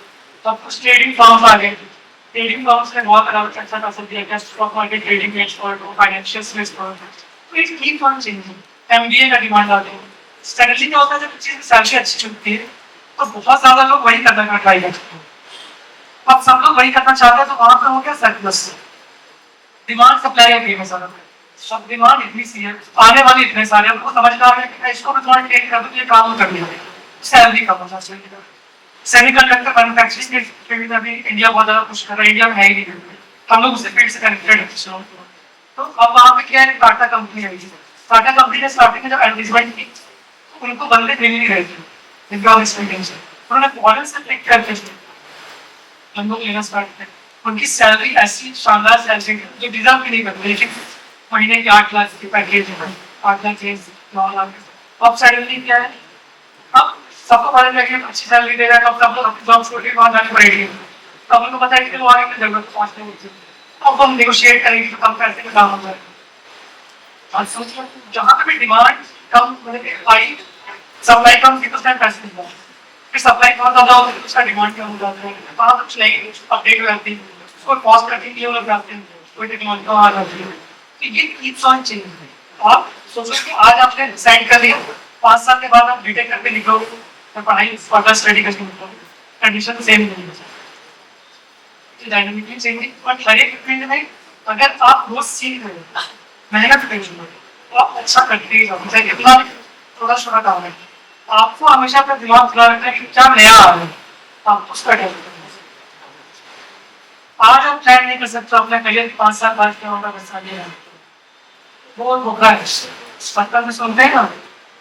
तब कुछ ट्रेडिंग फर्म्स आ गए, ट्रेडिंग फर्म्स ने बहुत अच्छा पैसा दिया, क्या स्टॉक मार्केट ट्रेडिंग में एक्सपर्ट हो, फाइनेंशियल एक्सपर्ट हो, तो it keep on changing. MBA का डिमांड आ गया, सडनली क्या होता है जब चीज सैलरी अच्छी चुनती है तो बहुत ज्यादा लोग वही करने का ट्राई करते हैं। अब सब लोग वही करना चाहते हैं, तो वहां पर हो गया सरप्लस, डिमांड सप्लाई और फेमस सारा, सब डिमांड इतनी सी है, आने वाले इतने सारे, हमको समझदार है कि इसको भी थोड़ा टेक कर दो, ये काम कर लिया, सैलरी कम होना चाहिए। सेमीकंडक्टर मैन्युफैक्चरिंग के फील्ड में भी इंडिया बहुत ज्यादा कुछ कर रहा है, इंडिया में है ही नहीं, हम लोग उसी फील्ड से कनेक्टेड हैं। तो अब वहाँ पे क्या है, टाटा कंपनी आई, टाटा कंपनी ने स्टार्टिंग में जब एडवर्टाइजमेंट की, उनको बंदे मिल नहीं रहे थे इनका एक्सपीरियंस से, उन्होंने फॉरेन से पिक करके हम लोग लेना स्टार्ट किया। उनकी सैलरी ऐसी शानदार सैलरी जो डिजर्व भी नहीं करते, लेकिन महीने के 8 लाख की पैकेज है, 8 लाख 9 लाख। अब सडनली क्या है, अब सबको पता लगे अच्छी सैलरी दे रहा है, अब सब लोग अपनी जॉब छोड़ के वहाँ जाने पड़ेगी, तब उनको पता है कि वो आगे की जरूरत पहुँचने होती, अब हम नेगोशिएट करेंगे तो कम पैसे में काम हो जाएगा। और सोचिए जहाँ पे भी डिमांड कम हाई, सप्लाई कम थी तो उसमें पैसे नहीं जाते, फिर सप्लाई बहुत ज्यादा होती है उसका डिमांड कम हो जाता है, वहाँ कुछ नहीं अपडेट हो जाती है, उसको कॉस्ट करके लिए लोग जाते हैं, कोई टेक्नोलॉजी को आ जाती है, तो ये कीप्स ऑन चेंजिंग। आप सोचो कि आज आपने डिसाइड कर लिया, 5 साल के बाद आप बीटेक करके निकलोगे, तो पढ़ाई फर्दर स्टडी करके निकलोगे, कंडीशन सेम नहीं है, डायनामिकली चेंजिंग। बट हर एक फील्ड में अगर आप रोज सीख रहे हो, मेहनत कर रहे हो, तो आप अच्छा करते ही जाओगे, चाहे कितना थोड़ा छोटा काम है, आपको हमेशा अपना दिमाग खुला रखना है कि क्या नया आ रहा है, आप उसका टेस्ट करें। आज आप प्लान नहीं कर सकते अपने करियर 5 साल बाद क्या होगा, बस आगे है वो धोखा है। बचपन में सुनते हैं ना,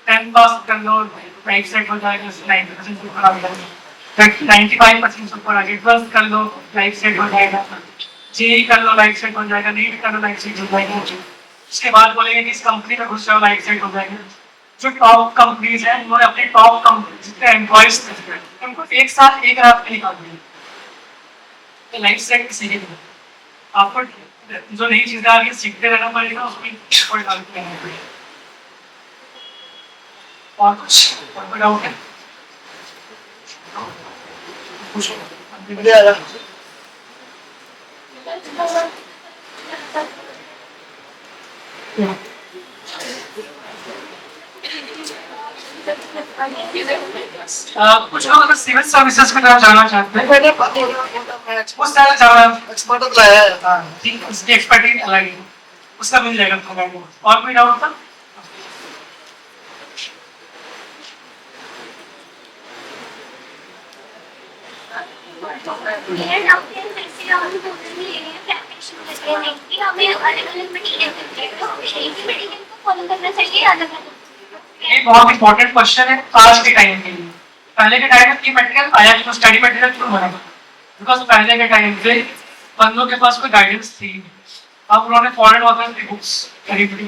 10 पास कर लो, 5% हो जाएगा, 90% ऊपर आ जाएगा, 95% ऊपर आ गया, 12 कर लो, लाइफ सेट हो जाएगा, जेई कर लो, लाइफ सेट हो जाएगा, नीट कर लो, लाइफ सेट हो जाएगा। उसके बाद बोलेंगे कि इस कंपनी में घुस जाओ, लाइफ सेट हो जाएगा। जो टॉप कंपनीज हैं, उन्होंने अपने टॉप कंपनी जितने एम्प्लॉइज थे, उनको 1 साल 1 रात में निकाल दिया, तो लाइफ सेट किसी की नहीं। आपको जो नई चीजें आ रही है सीखते रहना पड़ेगा, उसमें कोई डाल के रहना पड़ेगा। और कुछ डाउट है? कुछ लोग अगर सिविल सर्विसेज की तरफ जाना चाहते हैं, उस तरह जाना, एक्सपर्ट तो है, उसकी एक्सपर्टीज अलग है। उसका मिल जाएगा आपको गाइड। और कोई डाउट था? ये बहुत इंपॉर्टेंट क्वेश्चन है आज के टाइम के लिए। पहले के टाइम में ये मटेरियल आया तो स्टडी मटेरियल क्यों बना? बिकॉज पहले के टाइम पे बंदों के पास कोई गाइडेंस थी। अब उन्होंने फॉरेन ऑथर की बुक्स खरीदी,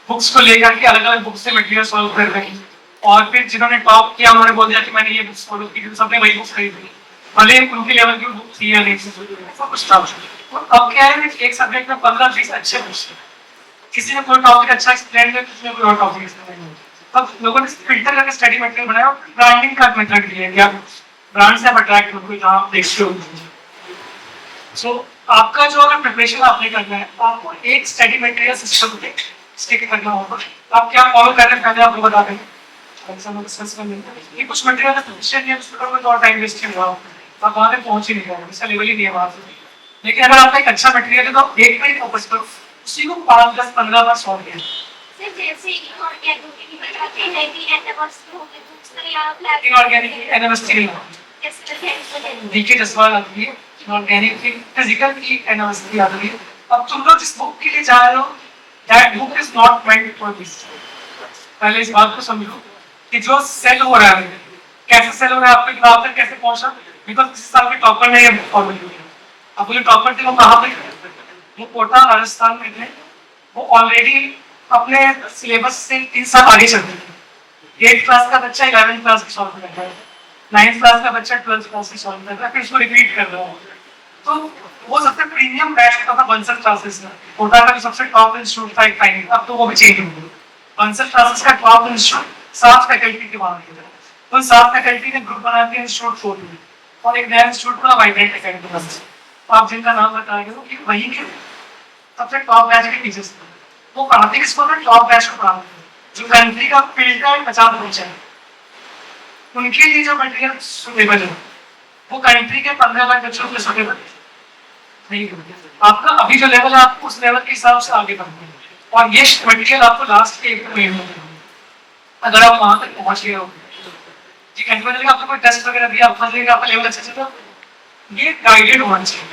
बुक्स को लेकर के अलग अलग बुक्स से मटेरियल सॉल्व कर रहे हैं। और फिर जिन्होंने टॉप किया उन्होंने बोल दिया कि मैंने ये बुक्स फॉलो की, सबने वही बुक्स खरीदी, भले उनके लेवल की बुक थी या नहीं कुछ था। अब क्या है, एक सब्जेक्ट में 15-20 अच्छे बुक्स हैं। किसी ने कोई टॉपिक अच्छा एक्सप्लेन किया, किसी ने कोई और टॉपिक एक्सप्लेन किया। अब लोगों ने फिल्टर करके स्टडी मटेरियल बनाया, ब्रांडिंग का मेथड दिया कि आप ब्रांड से अट्रैक्ट हो, कोई जहाँ देखते हो। सो आपका जो अगर प्रिपरेशन आपने करना है, आपको एक स्टडी मटेरियल सिस्टम पे स्टिक करना होगा। आप क्या फॉलो कर रहे हैं पहले आपको बता दें, डिस्कस कर लेंगे। ये कुछ मटेरियल का सजेशन है, उस पर और टाइम वेस्ट नहीं हुआ, आप वहाँ पे पहुँच ही नहीं पाओगे, इसका लेवल ही नहीं है वहाँ से। लेकिन अगर आपका एक अच्छा मटेरियल है तो आप एक मिनट फोकस करो, उसी को 5, 10, 15 बार सॉल्व किया। इनऑर्गेनिक एनालिसिस देखिए जसवाल आती है, इनऑर्गेनिक फिजिकल की एनालिसिस आती है। अब तुम लोग जिस बुक के लिए जा रहे हो, that book is not meant for this. पहले इस बात को समझो कि जो सेल हो रहा है, कैसे सेल हो रहा है, आपके दिमाग तक कैसे पहुंचा। बिकॉज किसी साल के टॉपर ने ये बुक फॉलो की है। अब जो टॉपर थे वो कहाँ पे, वो कोटा राजस्थान में थे। वो ऑलरेडी अपने सिलेबस से 3 साल आगे चल रहे थे। 8th क्लास का बच्चा 11th क्लास की सॉल्व कर रहा है, 9th क्लास का बच्चा 12th क्लास की सॉल्व कर रहा है, फिर उसको रिपीट कर रहा है। तो वो सबसे प्रीमियम बैच होता था बंसल क्लासेस का। कोटा का जो सबसे टॉप इंस्टीट्यूट था एक टाइम, अब तो वो भी चेंज हो गया। बंसल क्लासेस का टॉप इंस्टीट्यूट 7 फैकल्टी के वहाँ के थे। तो 7 फैकल्टी ने ग्रुप बना के इंस्टीट्यूट खोल लिया और एक नया इंस्टीट्यूट खुला वाइब्रेंट एकेडमी का। आप जिनका नाम बताएंगे वो कि वहीं के सबसे टॉप बैच के टीचर्स थे। वो पढ़ाते किसको थे? टॉप बैच को पढ़ाते थे, जो कंट्री का फिल्टर 50 बच्चे हैं। उनके लिए जो मटेरियल सुटेबल है वो कंट्री के 15 लाख बच्चों के सुटेबल नहीं होते। आपका अभी जो लेवल है आपको उस लेवल के हिसाब से आगे बढ़ना है। और ये मटेरियल आपको लास्ट के 1 महीने में, अगर आप वहां तक पहुंच गए हो, जी कंट्री आपको कोई टेस्ट वगैरह दिया, आप फंसेगा, आपका लेवल अच्छा चला, ये गाइडेड होना चाहिए।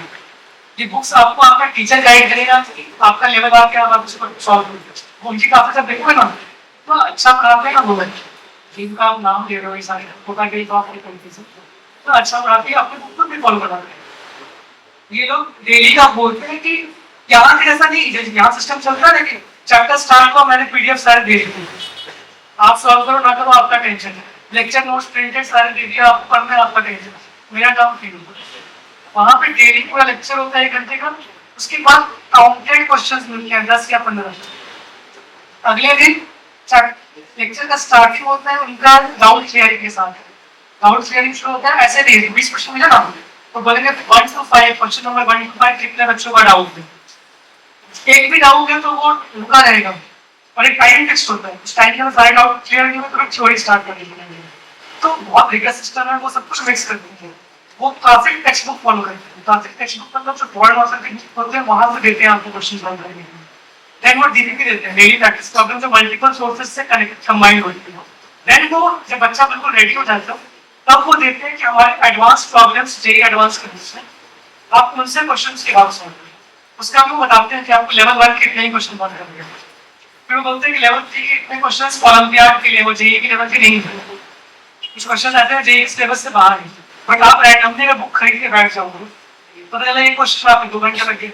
ये बुक्स आपको आपका टीचर गाइड करेगा, आपका लेवल आके आप उसको सॉल्व करोगे। उनकी काफी सब देखोगे ना तो अच्छा पढ़ाते हैं ना वो बच्चे, जिनका आप नाम ले रहे हो, ये सारे कोटा के टॉप के तरीके से तो अच्छा पढ़ाते हैं, अपने बुक को भी फॉलो कराते हैं। ये लोग डेली का बोलते हैं कि यहाँ के जैसा नहीं, यहाँ सिस्टम चलता है लेकिन चैप्टर स्टार्ट को मैंने PDF सारे दे दिए, आप सॉल्व करो ना करो आपका टेंशन है। लेक्चर नोट्स प्रिंटेड सारे दे दिए, आपको पढ़ना है आपका टेंशन, मेरा काम फील होगा। वहाँ पे डेली पूरा लेक्चर होता है 1 घंटे का, उसके बाद काउंटेड क्वेश्चंस मिलते हैं 10 या 15। अगले दिन लेक्चर का स्टार्टिंग होता है उनका डाउट क्लियरिंग के साथ। डाउट क्लियरिंग शुरू होता है ऐसे नहीं 20 क्वेश्चन मिले ना तो बोलेंगे 1 to 5 क्वेश्चन नंबर 1 to 5 कितने बच्चों का डाउट है। एक भी डाउट है तो वो रुका रहेगा और एक टाइम फिक्स होता है, उस टाइम के अंदर सारे डाउट क्लियर नहीं हुए तो थ्योरी स्टार्ट कर देंगे। तो बहुत रिगरस सिस्टम है, वो सब कुछ मिक्स कर देंगे। वो क्लासिक टेक्स्ट बुक फॉलो करते हैं। क्लासिक टेक्स्ट बुक मतलब जो वर्ड ऑथर के बुक होते हैं वहां से देते हैं आपको क्वेश्चन सॉल्व करने के लिए। देन वो DPP देते हैं, डेली प्रैक्टिस प्रॉब्लम जो मल्टीपल सोर्सेज से कनेक्ट कंबाइन होती है। देन वो जब बच्चा बिल्कुल रेडी हो जाता है तब वो देते हैं कि हमारे एडवांस प्रॉब्लम्स जेईई एडवांस के बुक्स हैं, आप उनसे क्वेश्चंस के बाद सॉल्व करें। उसका आपको बताते हैं कि आपको लेवल 1 के इतने क्वेश्चन सॉल्व करने हैं, फिर वो बोलते हैं कि लेवल 3 के इतने क्वेश्चंस ओलंपियाड के लिए, वो जेईई के लेवल के नहीं है। कुछ क्वेश्चन आते हैं जेईई सिलेबस से बाहर है, बट आप रैंडमली अगर बुक खरीद के बैठ जाओगे तो पता चला एक क्वेश्चन आपको 2 घंटे लगे,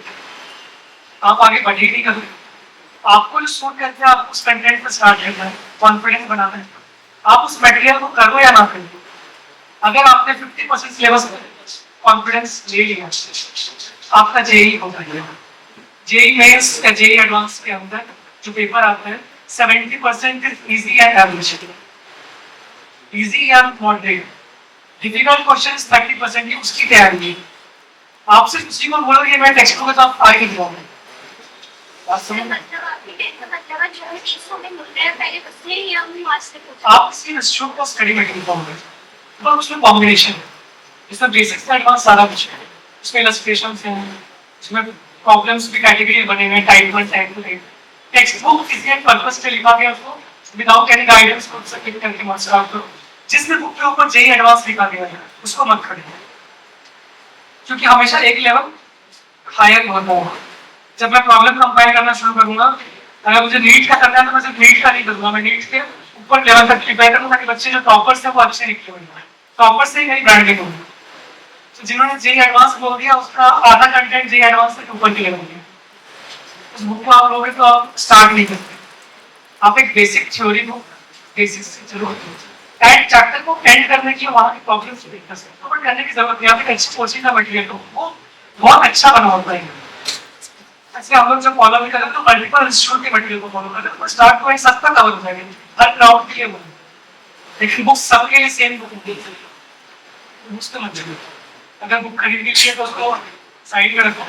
आप आगे बढ़े नहीं कभी। आपको जो सूट करते हैं आपको उस कंटेंट पे स्टार्ट करना है, कॉन्फिडेंस बनाना है, आप उस मटेरियल को करो या ना करो। अगर आपने 50% सिलेबस कॉन्फिडेंस ले लिया आपका जेईई हो जाएगा। जेईई मेंस या जेईई एडवांस के अंदर जो पेपर आता है 70% is easy and average, easy and moderate. Difficult questions 30% की उसकी तैयारी है। आप सिर्फ उसी को बोलोगे मैं टेक्स्ट बुक तो आप आगे दिखाओगे। आप इसकी इंस्टीट्यूट का स्टडी मटेरियल पाओगे तो उसमें कॉम्बिनेशन है, इसमें बेसिक्स से एडवांस सारा कुछ है, उसमें इलस्ट्रेशंस हैं, उसमें प्रॉब्लम्स की कैटेगरी बने हुए टाइप 1 टाइप 2 टेक्स्ट बुक किसी एक पर्पस से लिखा गया उसको विदाउट एनी गाइडेंस खुद से क्लिक करके मत स्टार्ट करो। जिस भी बुक के ऊपर जेई एडवांस लिखा गया है उसको मत खरीदो, क्योंकि हमेशा एक लेवल हायर होता है। जब मैं प्रॉब्लम कंपाइल करना शुरू करूंगा, अगर मुझे नीट का करना है तो मैं सिर्फ नीट का नहीं करूंगा, मैं नीट के ऊपर लेवल तक प्रिपेयर करूंगा ताकि बच्चे जो टॉपर्स हैं वो अच्छे निकले होंगे, टॉपर्स से ही मेरी ब्रांडिंग होगी। तो जिन्होंने जेई एडवांस बोल दिया उसका आधा कंटेंट जेई एडवांस से ऊपर के लेवल में, उस बुक को आप लोगे तो आप स्टार्ट नहीं करते। आप एक बेसिक थ्योरी बुक बेसिक से जरूर एंड चैप्टर को एंड करने के लिए वहाँ की प्रॉब्लम्स को देख सकते हो, बट करने की जरूरत नहीं। आप एक अच्छी कोचिंग का मटेरियल हो वो बहुत अच्छा बना होता है। ऐसे हम लोग जब फॉलो भी करें तो मल्टीपल इंस्टीट्यूट के मटेरियल को फॉलो करें तो स्टार्ट पॉइंट सबका कवर हो जाएगा, हर क्राउड के लिए बने, लेकिन बुक सबके लिए सेम बुक होती है। उसका मतलब अगर बुक खरीदनी चाहिए तो उसको साइड में रखो,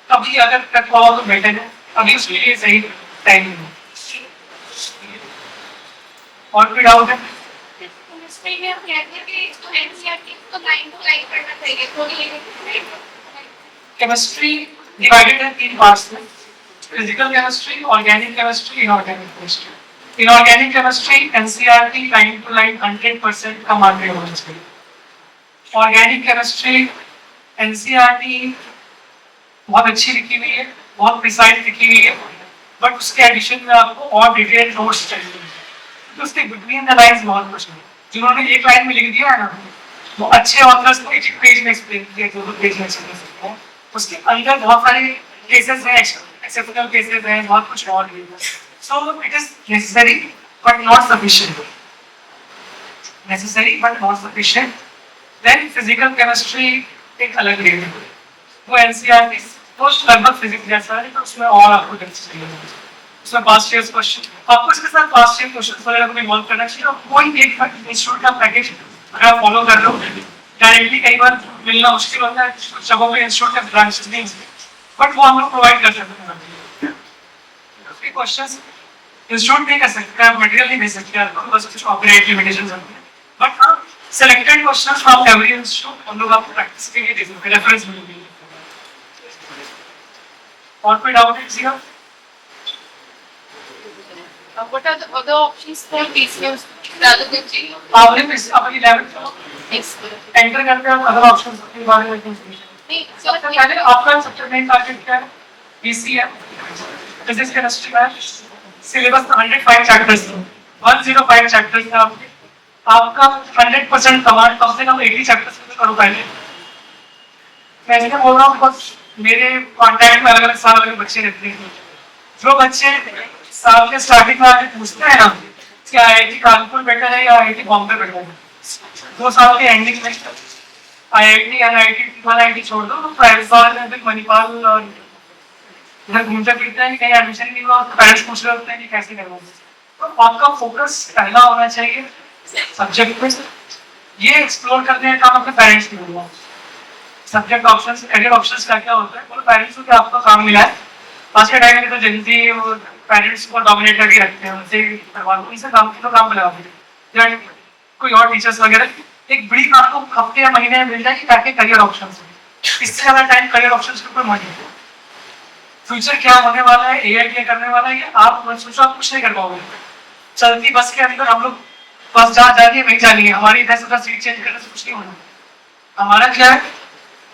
कभी अगर कर पाओ तो बेटर है, अभी उसके लिए सही टाइम नहीं है। और कोई डाउट है? केमिस्ट्री डिवाइडेड है 3 पार्ट्स में, physical chemistry, organic chemistry, inorganic chemistry. Inorganic chemistry NCERT line to line 100% का मार्क होना चाहिए। ऑर्गेनिक केमिस्ट्री एनसीईआरटी बहुत अच्छी लिखी हुई है, बहुत प्रिसाइज लिखी हुई है, बट उसके एडिशन में आपको और डिटेल नोट्स चाहिए, तो उसके बिटवीन द लाइंस बहुत कुछ है। जिन्होंने एक लाइन में लिख दिया है ना, वो अच्छे ऑथर्स को एक पेज में एक्सप्लेन किया, 2 पेज में एक्सप्लेन सकते हैं। उसके अंदर बहुत सारे केसेस हैं, एक्सेप्शनल केसेस हैं, बहुत कुछ और है। So it is necessary but not sufficient, necessary but not sufficient. Then physical chemistry एक अलग लेवल है, वो एनसीईआरटी वो लगभग फिजिक्स जैसा है, तो उसमें और आपको दिलचस्पी है, उसमें पास्ट ईयर क्वेश्चन आपको इसके साथ पास्ट ईयर क्वेश्चन वगैरह को इन्वॉल्व करना चाहिए। और कोई एक इंस्टीट्यूट का पैकेज अगर आप फॉलो कर रहे हो, डायरेक्टली कई बार मिलना मुश्किल होता है, जगहों पे इंस्टीट्यूट के ब्रांचेस नहीं, बट वो हम लोग प्रोवाइड कर सकते हैं। उसके क्वेश्चंस इंस्टीट्यूट नहीं कर सकते, मटेरियल नहीं दे सकते आपको, बस कुछ ऑपरेट लिमिटेशंस होती हैं, बट हाँ selected questions from every institute हम लोग आपको प्रैक्टिस के लिए दे सकते हैं, रेफरेंस मिलेगी। और कोई डाउट है किसी का? What are the other options for PCMs rather than JEE? आपने अपनी 11th एंटर करके आप अदर ऑप्शंस के बारे में सबसे पहले आपका सबसे मेन टारगेट क्या है? PCM, physics chemistry maths, syllabus 105 chapters, 105 chapters है आपके, आपका 100% कमांड कम से कम 80 चैप्टर्स में करो पहले। मैं इसलिए बोल रहा हूँ बिकॉज मेरे कॉन्टैक्ट में अलग अलग साल अलग बच्चे रहते हैं। जो बच्चे साल के स्टार्टिंग में आके पूछते हैं ना कि आईआईटी कानपुर बेटर है या आईआईटी बॉम्बे बेटर है, 2 साल के एंडिंग में आईआईटी एनआईटी छोड़ दो, प्राइवेट कॉलेज में मणिपाल और इधर घूमते फिरते हैं, कहीं एडमिशन नहीं हुआ, पेरेंट्स पूछ रहे होते हैं कि कैसे करवाओ। तो आपका फोकस पहला होना चाहिए सब्जेक्ट पे, ये एक्सप्लोर करने का काम अपने पेरेंट्स की होगा। सब्जेक्ट ऑप्शंस, करियर ऑप्शंस क्या क्या होता है, बोलो पेरेंट्स को क्या आपको काम मिला है। आज के टाइम में तो जल्दी और पेरेंट्स को डोमिनेट करके रखते हैं, उनसे करवा दो, इनसे काम बुला दो, कोई और टीचर्स वगैरह एक ब्रीफ आपको हफ्ते या महीने में मिल जाए कि क्या करियर ऑप्शंस है। इससे ज़्यादा टाइम करियर ऑप्शंस के ऊपर मत दीजिए। फ्यूचर क्या होने वाला है, एआई क्या करने वाला है, आप सोचो आप कुछ नहीं कर पाओगे। चलती बस के अंदर हम लोग बस जहाँ जा रही है वहीं जानी है, हमारी इधर से उधर सीट चेंज करने से कुछ नहीं होना। हमारा क्या है,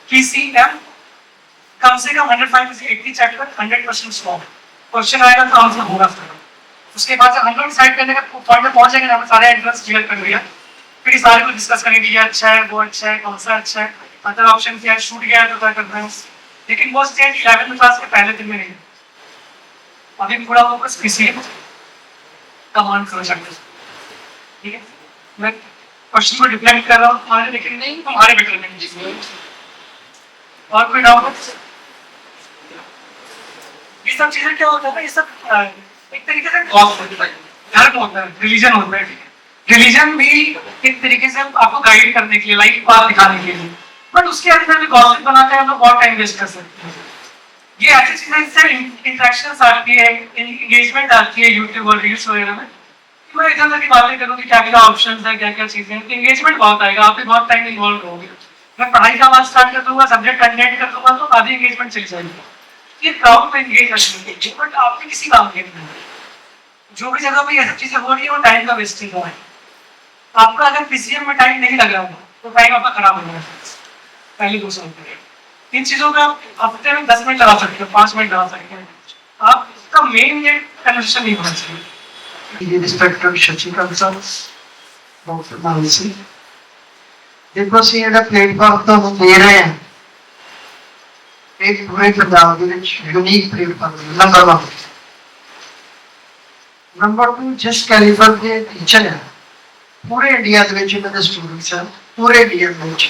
पीसीएम कम से कम 105 से 80 चैप्टर 100% स्ट्रॉन्ग क्वेश्चन आएगा तो आंसर होगा। उसके बाद जब 100 डिसाइड करने का पॉइंट में पहुंच जाएंगे, हमने सारे एंट्रेंस क्लियर कर लिया, फिर सारे को डिस्कस करेंगे ये अच्छा है, वो अच्छा है, कौन सा अच्छा है, अदर ऑप्शन क्या है, छूट गया तो क्या करना है। लेकिन वो स्टेज 11th क्लास के पहले दिन में नहीं, अभी पूरा फोकस पीसीएम कमांड करो चैप्टर। ठीक है, मैं क्वेश्चन को डिफेंड कर रहा हूँ तुम्हारे, लेकिन नहीं तुम्हारे बेटरमेंट। और कोई डाउट है? ये सब चीजें क्या होता है ना, ये सब एक तरीके से धर्म होता है, रिलीजन होता है। रिलीजन भी एक तरीके से आपको गाइड करने के लिए, लाइफ पाथ दिखाने के लिए, बट उसके अंदर भी गॉसिप बनाकर हम लोग बहुत टाइम वेस्ट कर सकते हैं। ये ऐसी चीजें इससे इंटरेक्शंस आती है, एंगेजमेंट आती है यूट्यूब और रील्स वगैरह में, मैं इधर की बातें करूँ कि क्या क्या ऑप्शंस है, क्या क्या चीजें हैं, एंगेजमेंट बहुत आएगा, आप भी बहुत टाइम इन्वॉल्व रहोगे। मैं पढ़ाई का आवाज स्टार्ट कर दूंगा, सब्जेक्ट कंटेंट कर दूंगा तो आधी एंगेजमेंट चली जाएगी। ये क्राउड में एंगेज रखनी है, बट आपने किसी काम के नहीं है। जो भी जगह पे ये सब चीजें हो रही है वो टाइम का वेस्टिंग हो रहा है। आपका अगर पीसीएम में टाइम नहीं लग रहा होगा तो टाइम आपका खराब हो जाएगा। पहले दूसरा इन चीजों में आप हफ्ते में 10 मिनट लगा सकते हो, 5 मिनट लगा सकते हैं। आप इसका मेन ये कन्वर्सेशन नहीं होना चाहिए। रिस्पेक्टेड शशिकांत सर, बहुत मान से देखो ਅਸੀਂ ਜਿਹੜਾ ਪਲੇਟਫਾਰਮ ਤੁਹਾਨੂੰ ਦੇ ਰਹੇ ਹਾਂ ਇਹ ਪੂਰੇ ਪੰਜਾਬ ਦੇ ਵਿੱਚ ਯੂਨੀਕ ਪਲੇਟਫਾਰਮ ਨੰਬਰ 1 ਨੰਬਰ 2 ਜਿਸ ਕੈਲੀਬਰ ਦੇ ਟੀਚਰ ਹੈ ਪੂਰੇ ਇੰਡੀਆ ਦੇ ਵਿੱਚ ਇਹਨਾਂ ਦੇ ਸਟੂਡੈਂਟਸ ਹੈ ਪੂਰੇ ਇੰਡੀਆ ਦੇ ਵਿੱਚ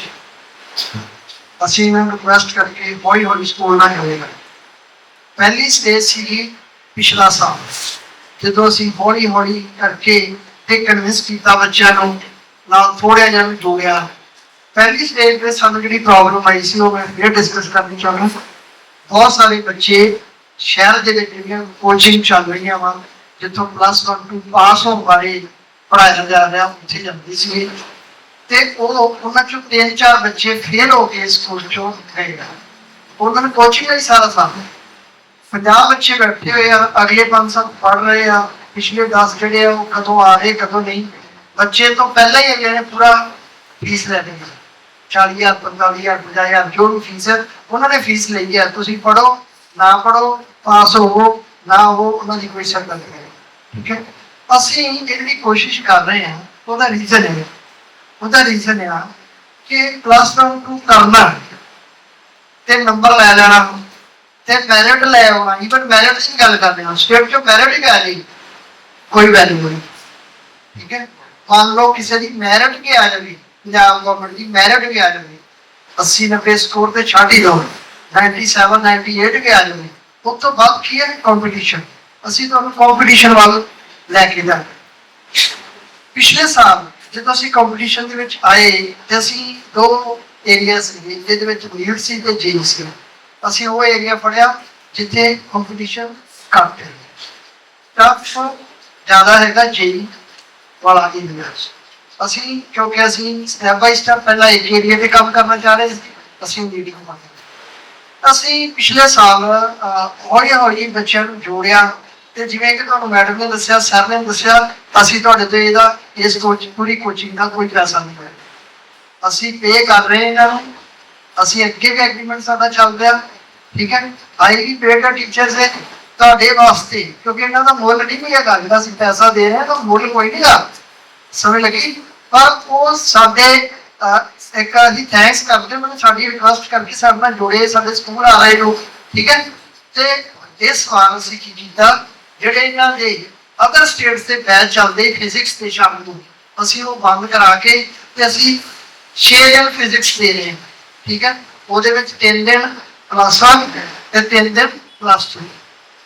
ਅਸੀਂ ਇਹਨਾਂ ਨੂੰ ਰਿਕੁਐਸਟ ਕਰਕੇ ਹੌਲੀ ਹੌਲੀ ਸਕੂਲ ਨਾਲ ਹੋਏਗਾ। ਪਹਿਲੀ ਸਟੇਜ ਸੀ ਪਿਛਲਾ ਸਾਲ ਜਦੋਂ ਅਸੀਂ ਹੌਲੀ ਹੌਲੀ ਕਰਕੇ ਤੇ ਕਨਵਿੰਸ ਕੀਤਾ ਬੱਚਿਆਂ ਨੂੰ ਨਾਲ ਥੋੜ੍ਹਾ ਜਿਹਾ ਵੀ ਜੋੜਿਆ। ਪਹਿਲੀ ਸਟੇਜ ਤੇ ਸਾਨੂੰ ਜਿਹੜੀ ਪ੍ਰੋਬਲਮ ਆਈ ਸੀ ਉਹ ਮੈਂ ਫਿਰ ਡਿਸਕਸ ਕਰਨੀ ਚਾਹੁੰਦਾ। ਬਹੁਤ ਸਾਰੇ ਬੱਚੇ ਸ਼ਹਿਰ ਦੇ ਵਿੱਚ ਜਿਹੜੀਆਂ ਕੋਚਿੰਗ ਚੱਲ ਰਹੀਆਂ ਵਾ ਜਿੱਥੋਂ +1 2 ਪਾਸ ਹੋਣ ਬਾਰੇ ਪੜ੍ਹਾਇਆ ਜਾ ਰਿਹਾ ਉੱਥੇ ਜਾਂਦੀ ਸੀ ਤੇ ਉਹਨਾਂ ਚੋਂ 3-4 ਬੱਚੇ ਫੇਲ ਹੋ ਕੇ ਸਕੂਲ ਚੋਂ ਗਏ। ਉਹਨਾਂ ਨੂੰ ਕੋਚਿੰਗ ਲਈ ਸਾਰਾ ਸਾਥ 50 ਬੱਚੇ ਬੈਠੇ ਹੋਏ ਆ, ਅਗਲੇ 5 ਸਾਲ ਪੜ੍ਹ ਰਹੇ ਆ, ਪਿਛਲੇ 10 ਜਿਹੜੇ ਆ ਉਹ ਕਦੋਂ ਆ ਰਹੇ ਕਦੋਂ ਨਹੀਂ। ਬੱਚੇ ਤੋਂ ਪਹਿਲਾਂ ਹੀ ਅਗਲੇ ਨੇ ਪੂਰਾ ਫੀਸ ਲੈ ਲਈ 40,000 45,000 50,000 ਜੋ ਵੀ ਫੀਸ ਹੈ ਉਹਨਾਂ ਨੇ ਫੀਸ ਲਈ ਹੈ। ਤੁਸੀਂ ਪੜ੍ਹੋ ਨਾ ਪੜ੍ਹੋ ਪਾਸ ਹੋਵੋ ਨਾ ਹੋ ਉਹਨਾਂ ਦੀ ਕੋਈ ਸ਼ਰਤ ਨਹੀਂ। ਠੀਕ ਹੈ, ਅਸੀਂ ਜਿਹੜੀ ਕੋਸ਼ਿਸ਼ ਕਰ ਰਹੇ ਹਾਂ ਉਹਦਾ ਰੀਜ਼ਨ ਹੈ ਕਿ +1 2 ਕਰਨਾ ਤੇ ਨੰਬਰ ਲੈ ਲੈਣਾ ਤੇ ਮੈਰਿਟ ਲੈ ਆਉਣਾ। ਈਵਨ ਮੈਰਿਟ ਦੀ ਗੱਲ ਕਰਦੇ ਹਾਂ, ਸਟੇਟ ਚੋਂ ਮੈਰਿਟ ਹੀ ਆ ਗਈ ਕੋਈ ਵੈਲਿਊ ਨਹੀਂ। ਠੀਕ ਹੈ, ਮੰਨ ਲਓ ਕਿਸੇ ਦੀ ਮੈਰਿਟ ਵੀ ਆ ਜਾਵੇ, ਪੰਜਾਬ ਗਵਰਨਮੈਂਟ ਦੀ ਮੈਰਿਟ ਵੀ ਆ ਜਾਵੇ 80-90 ਸਕੋਰ ਤੇ ਛੱਡ ਹੀ ਦਿਓ 97-98 ਵੀ ਆ ਜਾਵੇ, ਉਸ ਤੋਂ ਬਾਅਦ ਕੀ ਹੈ ਕੰਪੀਟੀਸ਼ਨ। ਅਸੀਂ ਤੁਹਾਨੂੰ ਕੰਪੀਟੀਸ਼ਨ ਵੱਲ ਲੈ ਕੇ ਜਾਣਾ। ਪਿਛਲੇ ਸਾਲ ਜਦੋਂ ਅਸੀਂ ਕੰਪੀਟੀਸ਼ਨ ਦੇ ਵਿੱਚ ਆਏ ਤੇ ਅਸੀਂ 2 ਏਰੀਆ ਸੀਗੇ ਜਿਹਦੇ ਵਿੱਚ ਨੀਟ ਸੀ ਤੇ ਜੇਈ ਸੀ। ਅਸੀਂ ਉਹ ਏਰੀਆ ਪੜ੍ਹਿਆ ਜਿੱਥੇ ਕੰਪੀਟੀਸ਼ਨ ਘੱਟ ਹੈ, ਟਫ ਜ਼ਿਆਦਾ ਹੈਗਾ ਜੇਈ ਵਾਲਾ ਏਰੀਆ। ਅਸੀਂ ਕਿਉਂਕਿ ਅਸੀਂ ਸਟੈਪ ਬਾਈ ਸਟੈਪ ਪਹਿਲਾਂ ਇੱਕ ਏਰੀਆ ਤੇ ਕੰਮ ਕਰਨਾ ਚਾਹ ਰਹੇ ਸੀ, ਅਸੀਂ ਲੀਡਿੰਗ ਪਾਉਂਦੇ। ਅਸੀਂ ਪਿਛਲੇ ਸਾਲ ਹੌਲੀ ਹੌਲੀ ਬੱਚਿਆਂ ਨੂੰ ਜੋੜਿਆ ਤੇ ਜਿਵੇਂ ਕਿ ਤੁਹਾਨੂੰ ਮੈਡਮ ਨੇ ਦੱਸਿਆ, ਸਰ ਨੇ ਦੱਸਿਆ, ਅਸੀਂ ਤੁਹਾਡੇ ਤੋਂ ਇਹਦਾ ਇਸ ਪੂਰੀ ਕੋਚਿੰਗ ਦਾ ਕੋਈ ਪੈਸਾ ਨਹੀਂ ਹੈ, ਅਸੀਂ ਪੇ ਕਰ ਰਹੇ ਇਹਨਾਂ ਨੂੰ। ਅਸੀਂ ਅੱਗੇ ਵੀ ਐਗਰੀਮੈਂਟ ਸਾਡਾ ਚੱਲ ਰਿਹਾ। ਠੀਕ ਹੈ, ਆਏਗੀ ਪੇਡ ਟੀਚਰਸ ਹੈ ਤੁਹਾਡੇ ਵਾਸਤੇ, ਕਿਉਂਕਿ ਇਹਨਾਂ ਦਾ ਮੁੱਲ ਨਹੀਂ ਕੋਈ ਹੈਗਾ। ਜਿਹੜਾ ਅਸੀਂ ਪੈਸਾ ਦੇ ਰਹੇ ਹਾਂ ਤਾਂ ਮੁੱਲ ਕੋਈ ਨਹੀਂ ਗਾ, ਸਮਝ ਲੱਗੀ। ਪਰ ਉਹ ਸਾਡੇ ਇੱਕ ਅਸੀਂ ਥੈਂਕਸ ਕਰਦੇ, ਮੈਨੂੰ ਸਾਡੀ ਰਿਕੁਐਸਟ ਕਰਕੇ ਸਾਡੇ ਨਾਲ ਜੁੜੇ, ਸਾਡੇ ਸਕੂਲ ਆ ਰਹੇ ਲੋਕ। ਠੀਕ ਹੈ, ਤੇ ਇਸ ਵਾਰ ਅਸੀਂ ਕੀ ਕੀਤਾ, ਜਿਹੜੇ ਇਹਨਾਂ ਦੇ ਅਦਰ ਸਟੇਟਸ ਦੇ ਬੈਚ ਚੱਲਦੇ ਫਿਜ਼ਿਕਸ ਤੇ ਸ਼ਾਮ ਨੂੰ ਅਸੀਂ ਉਹ ਬੰਦ ਕਰਾ ਕੇ ਤੇ ਅਸੀਂ 6 ਦਿਨ ਫਿਜ਼ਿਕਸ ਦੇ ਰਹੇ ਹਾਂ। ਠੀਕ ਹੈ, ਉਹਦੇ ਵਿੱਚ 3 ਦਿਨ +1 ਤੇ 3 ਦਿਨ +2।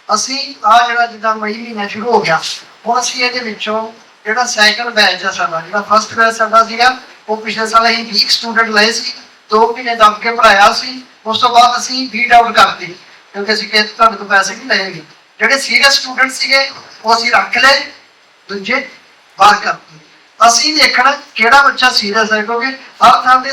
ਅਸੀਂ ਆ ਜਿਹੜਾ ਜਿੱਦਾਂ ਮਈ ਮਹੀਨਾ ਸ਼ੁਰੂ ਹੋ ਗਿਆ, ਹੁਣ ਅਸੀਂ ਇਹਦੇ ਵਿੱਚੋਂ ਜਿਹੜਾ ਸੈਕੰਡ ਬੈਚ ਆ ਸਾਡਾ, ਜਿਹੜਾ ਫਸਟ ਬੈਚ ਸਾਡਾ ਸੀਗਾ ਉਹ ਪਿਛਲੇ ਸਾਲ ਅਸੀਂ 20 ਸਟੂਡੈਂਟ ਲਏ ਸੀ, 2 ਮਹੀਨੇ ਦਮ ਕੇ ਪੜ੍ਹਾਇਆ ਸੀ। ਉਸ ਤੋਂ ਬਾਅਦ ਅਸੀਂ ਬੀਟ ਆਊਟ ਕਰਤੇ ਕਿਉਂਕਿ ਅਸੀਂ ਕਿਹਾ ਤੁਹਾਡੇ ਤੋਂ ਪੈਸੇ ਨਹੀਂ ਲਏਗੇ। ਜਿਹੜੇ ਸੀਰੀਅਸ ਸਟੂਡੈਂਟ ਸੀਗੇ ਉਹ ਅਸੀਂ ਰੱਖ ਲਏ, ਦੂਜੇ ਬਾਹਰ ਕਰਤੇ। ਅਸੀਂ ਦੇਖਣਾ ਕਿਹੜਾ ਬੱਚਾ ਸੀਰੀਅਸ ਹੈ, ਕਿਉਂਕਿ ਹਰ ਥਾਂ ਤੇ